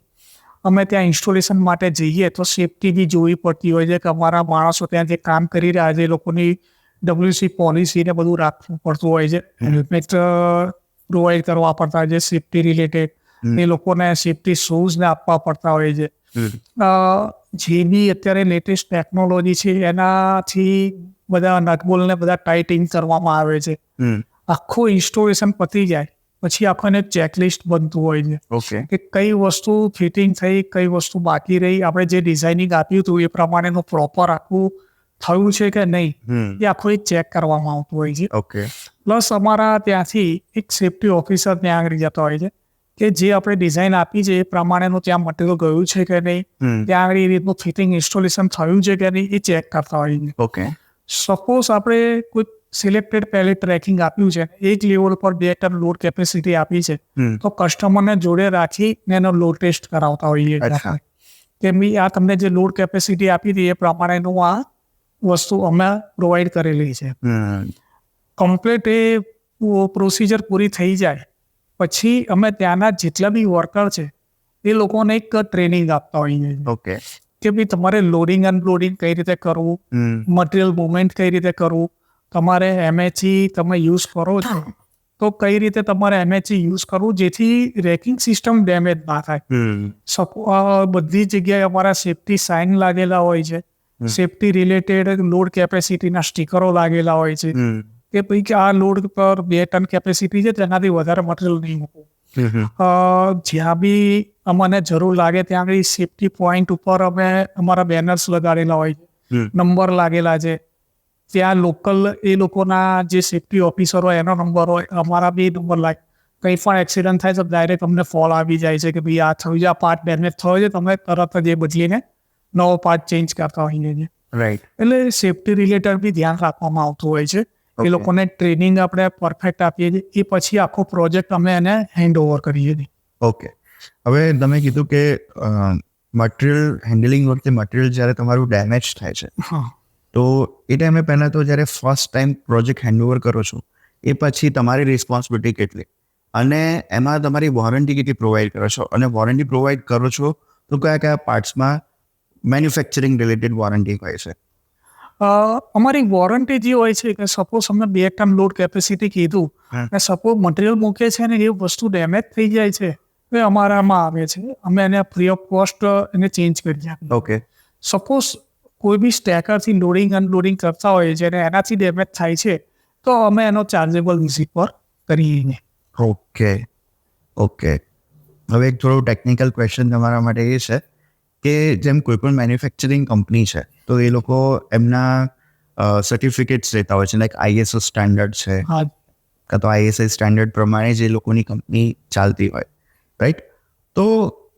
અમે ત્યાં ઇન્સ્ટોલેશન માટે જઈએ તો સેફ્ટી બી જોવી પડતી હોય છે કે અમારા માણસો ત્યાં જે કામ કરી રહ્યા છે એ લોકોની WC પોલિસીને બધું રાખવું પડતું હોય છે. હેલ્મેટ પ્રોવાઈડ કરવા પડતા હોય છે સેફ્ટી રિલેટેડ, એ લોકોને સેફ્ટી શૂઝને આપવા પડતા હોય છે. જે બી અત્યારે લેટેસ્ટ ટેકનોલોજી છે એનાથી બધા નટબોલ્ટને બધા ટાઇટિંગ કરવામાં આવે છે. આખું ઇન્સ્ટોલેશન પતી જાય પછી આપણને ચેકલિસ્ટ બનતું હોય છે કે કઈ વસ્તુ ફિટિંગ થઈ, કઈ વસ્તુ બાકી રહી, આપણે જે ડિઝાઇનિંગ આપ્યું હતું એ પ્રમાણેનું પ્રોપર આખું થયું છે કે નહીં એ આખું ચેક કરવામાં આવતું હોય છે. પ્લસ અમારા ત્યાંથી એક સેફ્ટી ઓફિસર ત્યાં આગળ જતા હોય છે કે જે આપણે ડિઝાઇન આપી છે એ પ્રમાણેનું ત્યાં મટીરિયલ ગયું છે કે નહીં, ત્યાં આગળ એ રીતનું ફિટિંગ ઇન્સ્ટોલેશન થયું છે કે નહીં એ ચેક કરતા હોય છે. સપોઝ આપણે કોઈ સિલેક્ટેડ પેલેટ ટ્રેકિંગ આપ્યું છે, એક લેવલ પર 2 ટન લોડ કેપેસિટી આપી છે તો કસ્ટમરને જોડે રાખી એનો લોડ ટેસ્ટ કરાવતા હોઈએ કે આ તમને જે લોડ કેપેસિટી આપી હતી એ પ્રમાણેનું આ વસ્તુ અમે પ્રોવાઈડ કરેલી છે. કમ્પ્લીટ એ પ્રોસિજર પૂરી થઈ જાય પછી અમે ત્યાંના જેટલા બી વર્કર છે એ લોકોને એક ટ્રેનિંગ આપતા હોઈએ કે ભાઈ તમારે લોડિંગ અનલોડિંગ કઈ રીતે કરવું, મટીરિયલ મુવમેન્ટ કઈ રીતે કરવું, તમારે MHE તમે યુઝ કરો છો તો કઈ રીતે તમારે MHE યુઝ કરવું જેથી રેકિંગ સિસ્ટમ ડેમેજ ના થાય. બધી જગ્યાએ અમારા સેફ્ટી સાઇન લાગેલા હોય છે, સેફ્ટી રિલેટેડ લોડ કેપેસિટીના સ્ટીકરો લાગેલા હોય છે કે ભાઈ કે આ લોડ પર 2 ટન કેપેસિટી છે તેનાથી વધારે મટીરિયલ નહીં મૂકવું. જ્યાં બી અમને જરૂર લાગે ત્યાં આગળ સેફટી પોઈન્ટ ઉપર અમે અમારા બેનર્સ લગાડેલા હોય છે, નંબર લાગેલા છે. ત્યાં લોકલ એ લોકોના જે સેફટી ઓફિસર હોય એનો નંબર હોય, અમારા બી નંબર લાગે. કંઈ પણ એક્સિડન્ટ થાય તો ડાયરેક્ટ અમને ફોલ આવી જાય છે કે ભાઈ આ થયું છે, આ પાર્ટ ડેમેજ થયો છે, તમે તરત જ એ બદલીને નવો પાર્ટ ચેન્જ કરતા હોઈએ છીએ. રાઈટ. એટલે સેફટી રિલેટેડ બી ધ્યાન રાખવામાં આવતું હોય છે. એ લોકોને ટ્રેનિંગ આપણે પરફેક્ટ આપીએ છીએ. એ પછી આખો પ્રોજેક્ટ અમે એને હેન્ડ ઓવર કરીએ છીએ. ઓકે. હવે તમે કીધું કે મટીરિયલ હેન્ડલિંગ વખતે મટીરિયલ જ્યારે તમારું ડેમેજ થાય છે, હા, તો એ ટાઈમે પહેલાં તો જ્યારે ફર્સ્ટ ટાઈમ પ્રોજેક્ટ હેન્ડઓવર કરો છો એ પછી તમારી રિસ્પોન્સિબિલિટી કેટલી, અને એમાં તમારી વોરંટી કેટલી પ્રોવાઈડ કરો છો, અને વોરંટી પ્રોવાઈડ કરો છો તો કયા કયા પાર્ટ્સમાં મેન્યુફેક્ચરિંગ રિલેટેડ વોરંટી હોય છે? અમારી વોરંટી જે હોય છે કે સપોઝ અમને 2 ટન લોડ કેપેસિટી કીધું અને સપોઝ મટીરિયલ મૂકે છે ને એ વસ્તુ ડેમેજ થઈ જાય છે તો એ અમારામાં આવે છે, અમે એને ફ્રી ઓફ કોસ્ટ એને ચેન્જ કરી આપીએ. ઓકે. સપોઝ કોઈ બી સ્ટેકરથી લોડિંગ અનલોડિંગ કરતા હોઈએ છીએ અને એનાથી ડેમેજ થાય છે તો અમે એનો ચાર્જેબલ વિઝિટ પર કરીએ. ઓકે. ઓકે. હવે એક થોડું ટેકનિકલ ક્વેશ્ચન તમારા માટે એ છે કે જેમ કોઈ પણ મેન્યુફેક્ચરિંગ કંપની છે તો એ લોકો એમના સર્ટિફિકેટ્સ લેતા હોય છે, લાઈક ISO સ્ટેન્ડર્ડ છે, હા, કાં તો ISI સ્ટેન્ડર્ડ પ્રમાણે જે લોકોની કંપની ચાલતી હોય, રાઈટ? તો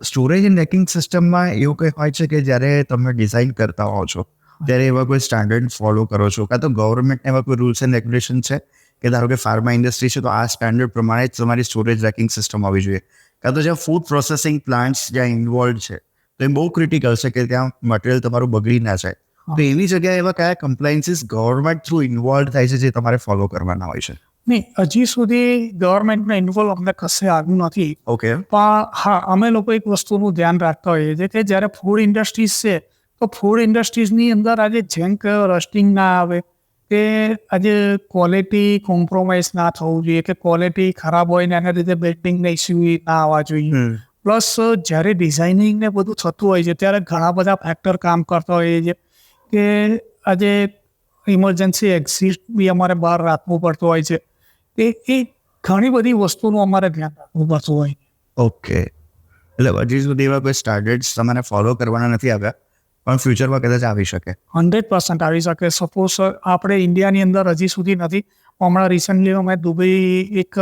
સ્ટોરેજ એન્ડ રેકિંગ સિસ્ટમમાં એવું કંઈ હોય છે કે જ્યારે તમે ડિઝાઇન કરતા હોવ છો ત્યારે એવા કોઈ સ્ટાન્ડર્ડ ફોલો કરો છો, કાં તો ગવર્મેન્ટના એવા કોઈ રૂલ્સ એન્ડ રેગ્યુલેશન છે કે ધારો કે ફાર્મા ઇન્ડસ્ટ્રી છે તો આ સ્ટાન્ડર્ડ પ્રમાણે જ તમારી સ્ટોરેજ રેકિંગ સિસ્ટમ હોવી જોઈએ, કાં તો જ્યાં ફૂડ પ્રોસેસિંગ પ્લાન્ટ્સ જ્યાં ઇન્વોલ્વ છે તો એ બહુ ક્રિટિકલ છે કે ત્યાં મટીરિયલ તમારું બગડી ના જાય, તો એવી જગ્યાએ એવા કયા કમ્પ્લાયન્સીસ ગવર્મેન્ટ થ્રુ ઇન્વોલ્વ થાય છે જે તમારે ફોલો કરવાના હોય છે? નહીં, હજી સુધી ગવર્મેન્ટનો ઇન્વોલ્વ અમને કશે આવ્યું નથી. ઓકે. પણ હા, અમે લોકો એક વસ્તુનું ધ્યાન રાખતા હોઈએ છીએ કે જ્યારે ફૂડ ઇન્ડસ્ટ્રીઝ છે તો ફૂડ ઇન્ડસ્ટ્રીઝની અંદર આજે જેંક રસ્ટિંગ ના આવે, કે આજે ક્વોલિટી કોમ્પ્રોમાઇઝ ના થવું જોઈએ, કે ક્વોલિટી ખરાબ હોય ને એના લીધે બેલ્ટિંગના ઇસ્યુ ના આવવા જોઈએ. પ્લસ જ્યારે ડિઝાઇનિંગ ને બધું થતું હોય છે ત્યારે ઘણા બધા ફેક્ટર કામ કરતા હોઈએ છીએ કે આજે ઇમરજન્સી એક્ઝિટ બી અમારે બહાર રાખવું પડતું હોય છે. એ ઘણી બધી વસ્તુનું અમારે ધ્યાન રાખવું પડતું હોય. ઓકે. એટલે હજી સુધી એવા કોઈ સ્ટાન્ડર્ડ્સ તમારે ફોલો કરવાના નથી આવ્યા પણ ફ્યુચરમાં કદાચ આવી શકે? 100% આવી શકે. સપોઝ આપણે ઇન્ડિયાની અંદર હજી સુધી નથી. હમણાં રિસન્ટલી અમે દુબઈ એક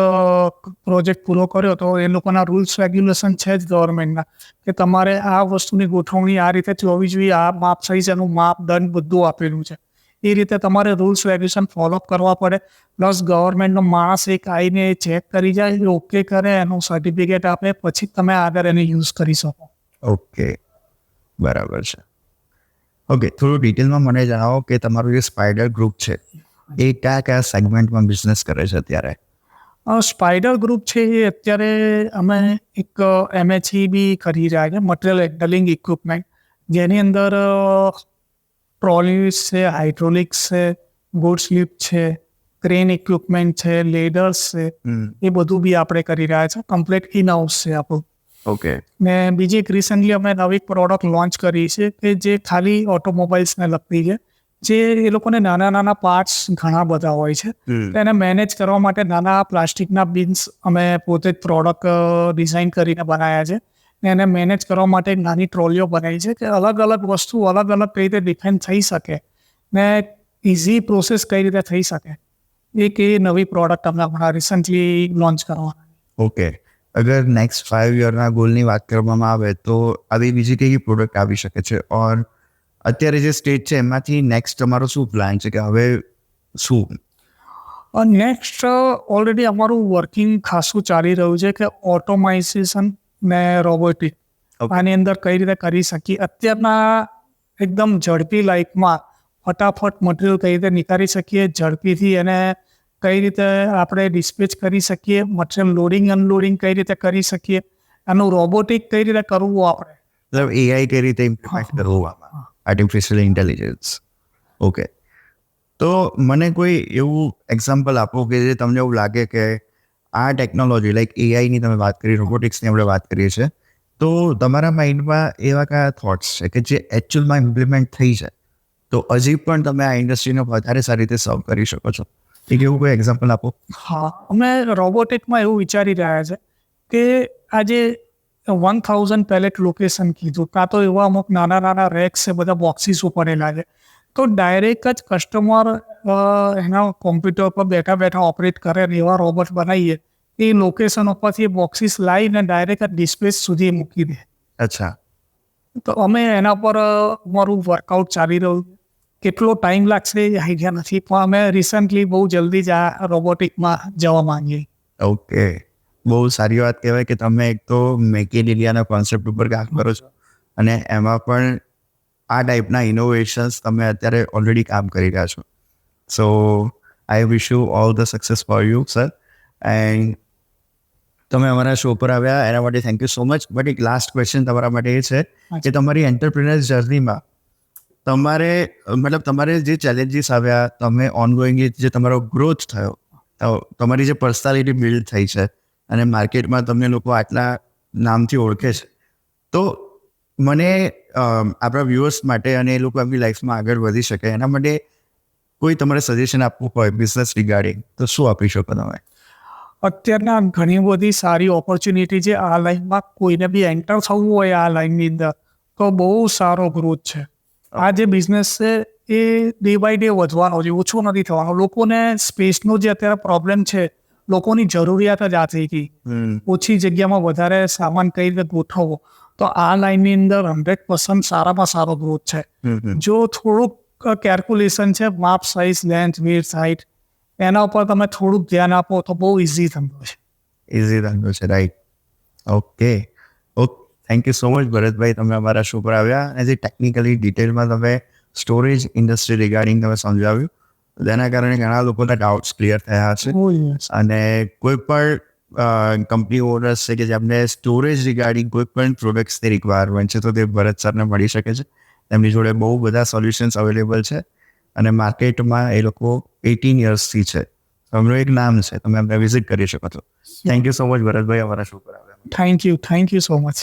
પ્રોજેક્ટ પૂરો કર્યો તો એ લોકોના રૂલ્સ રેગ્યુલેશન છે જ ગવર્મેન્ટના કે તમારે આ વસ્તુની ગોઠવણી આ રીતે હોવી જોઈએ, આ માપ સાઇઝ એનું માપદંડ બધું આપેલું છે. એ રીતે તમારે રૂલ્સ રેગ્યુલેશન ફોલોઅપ કરવા પડે. પ્લસ ગવર્મેન્ટનો માણસ એક આવીને ચેક કરી જાય, ઓકે કરે, એનું સર્ટિફિકેટ આપે, પછી તમે આગળ એને યુઝ કરી શકો. ઓકે, બરાબર છે. ઓકે, થોડું ડિટેલમાં મને જણાવો કે તમારું જે સ્પાઈડર ગ્રુપ છે એ કયા કયા સેગમેન્ટમાં બિઝનેસ કરે છે અત્યારે? સ્પાઈડર ગ્રુપ છે એ અત્યારે અમે એક MHE બી કરી રહ્યા છે, મટીરિયલ હેન્ડલિંગ ઇક્વિપમેન્ટ, જેની અંદર ટ્રોલીસ છે, હાઇડ્રોલિક્સ છે, ગુડ્સ લિફ્ટ છે, ક્રેન ઇક્વિપમેન્ટ છે, લેડર્સ છે, એ બધું બી આપણે કરી રહ્યા છે. કમ્પ્લીટ ઇન હાઉસ છે આપણું. ઓકે. ને બીજી એક રિસન્ટલી અમે નવી પ્રોડક્ટ લોન્ચ કરી છે કે જે ખાલી ઓટોમોબાઈલ્સને લગતી છે, જે એ લોકોને નાના નાના પાર્ટ્સ ઘણા બધા હોય છે, તો એને મેનેજ કરવા માટે નાના પ્લાસ્ટિકના બિન્સ અમે પોતે જ પ્રોડક્ટ ડિઝાઇન કરીને બનાવ્યા છે. ને એને મેનેજ કરવા માટે એક નાની ટ્રોલીઓ બનાવી છે કે અલગ અલગ વસ્તુ અલગ અલગ કઈ રીતે ડિફાઇન થઈ શકે ને ઇઝી પ્રોસેસ કઈ રીતે થઈ શકે. એક એ નવી પ્રોડક્ટ અમે હમણાં રિસન્ટલી લોન્ચ કરવાના. ઓકે. અગર નેક્સ્ટ 5 યરના ગોલની વાત કરવામાં આવે તો આવી બીજી કઈ પ્રોડક્ટ આવી શકે છે, ઓર અત્યારે જે સ્ટેજ છે એમાંથી નેક્સ્ટ તમારો શું પ્લાન છે કે હવે શું? નેક્સ્ટ ઓલરેડી અમારું વર્કિંગ ખાસું ચાલી રહ્યું છે કે ઓટોમાઇઝેશન ને રોબોટિક આની અંદર કઈ રીતે કરી શકીએ. અત્યારના એકદમ ઝડપી લાઈફમાં ફટાફટ મટીરિયલ કઈ રીતે નીકાળી શકીએ, ઝડપીથી એને કઈ રીતે આપણે ડિસ્પેચ કરી શકીએ, મટીરિયલ લોડિંગ અનલોડિંગ કઈ રીતે કરી શકીએ, એનું રોબોટિક કઈ રીતે કરવું આપણે, મતલબ AI કઈ રીતે ઇમ્પ્લિમેન્ટ કરવું આમાં, આર્ટિફિશિયલ ઇન્ટેલિજન્સ. ઓકે. તો મને કોઈ એવું એક્ઝામ્પલ આપો કે જે તમને એવું લાગે કે આ ટેકનોલોજી લાઈક AIની તમે વાત કરી, રોબોટિક્સની આપણે વાત કરીએ છીએ, તો તમારા માઇન્ડમાં એવા કયા થોટ્સ છે કે જે એકચ્યુઅલમાં ઇમ્પ્લિમેન્ટ થઈ છે તો હજી પણ તમે આ ઇન્ડસ્ટ્રીને વધારે સારી રીતે સર્વ કરી શકો છો? એક એવું કોઈ એક્ઝામ્પલ આપો. હા, અમે રોબોટિકમાં એવું વિચારી રહ્યા છે કે આજે 1000 પેલેટ લોકેશન કીધું, કાં તો એવા અમુક નાના નાના રેક્સ છે, બધા બોક્સીસો પડેલા છે, તો ડાયરેક્ટ જ કસ્ટમર એના કોમ્પ્યુટર પર બેઠા બેઠા ઓપરેટ કરે ને એવા રોબોટ બનાવીએ એ લોકેશન ઉપરથી એ બોક્સીસ લાવીને ડાયરેક્ટ જ ડિસ્પ્લે સુધી મૂકી દે. અચ્છા. તો અમે એના પર અમારું વર્કઆઉટ ચાલી રહ્યું. કેટલો ટાઈમ લાગશે એ આઈડિયા નથી, પણ અમે રિસન્ટલી બહુ જલ્દી જ આ રોબોટિકમાં જવા માંગીએ. ઓકે, બહુ સારી વાત કહેવાય કે તમે એક તો મેક ઇન ઇન્ડિયાના કોન્સેપ્ટ ઉપર કામ કરો છો અને એમાં પણ આ ટાઈપના ઇનોવેશન્સ તમે અત્યારે ઓલરેડી કામ કરી રહ્યા છો. So I wish you all the success for you sir. And તમે અમારા શો પર આવ્યા એના માટે thank you so much. But એક લાસ્ટ ક્વેશ્ચન તમારા માટે એ છે કે તમારી એન્ટરપ્રિનર જર્નીમાં તમારે જે ચેલેન્જીસ આવ્યા, તમે ઓનગોઈંગલી જે તમારો ગ્રોથ થયો, તમારી જે પર્સનાલિટી બિલ્ડ થઈ છે અને માર્કેટમાં તમને લોકો આટલા નામથી ઓળખે છે, તો મને આપણા વ્યુઅર્સ માટે અને એ લોકો એમની લાઈફમાં આગળ વધી શકે એના માટે કોઈ તમારે સજેશન આપવું હોય બિઝનેસ રિગાર્ડિંગ તો શું આપી શકો તમે? અત્યારના ઘણી બધી સારી ઓપોર્ચ્યુનિટી છે આ લાઈનમાં. કોઈને બી એન્ટર થવું હોય આ લાઈનની અંદર તો બહુ સારો ગ્રોથ છે. આ જે બિઝનેસ છે એ ડે બાય ડે વધવાનો છે, ઓછો નથી થવાનો. લોકોને સ્પેસનો જે અત્યારે પ્રોબ્લેમ છે, લોકોની જરૂરિયાત જ આ થઈ ગઈ. ઓછી જગ્યામાં વધારે સામાન કઈ રીતે ગોઠવવો, તો આ લાઈનની અંદર 100% સારામાં સારો ગ્રોથ છે. જો થોડુંક કેલ્ક્યુલેશન છે, માપ, સાઇઝ, લેન્થ, વિડ્થ, હાઇટ, એના ઉપર તમે થોડુંક ધ્યાન આપો તો બહુ ઇઝી ધંધો છે. ઇઝી ધંધો છે, right. Okay thank you so much Bharatbhai, તમે અમારા શો પર આવ્યા અને જે ટેકનિકલી ડિટેલમાં તમે સ્ટોરેજ ઇન્ડસ્ટ્રી રિગાર્ડિંગ તમે સમજાવ્યું, તેના કારણે ઘણા લોકોના ડાઉટ્સ ક્લિયર થયા છે. અને કોઈ પણ કંપની ઓનર્સ છે કે જેમને સ્ટોરેજ રિગાર્ડિંગ કોઈ પણ પ્રોડક્ટ્સની રિક્વાયરમેન્ટ છે તો તે ભરત સરને મળી શકે છે. તેમની જોડે બહુ બધા સોલ્યુશન્સ અવેલેબલ છે અને માર્કેટમાં એ લોકો 18 યર્સથી છે. એમનું એક નામ છે, તમે એમને વિઝિટ કરી શકો છો. Thank you so much Bharatbhai, અમારા શો પર આવ્યા. Thank you so much.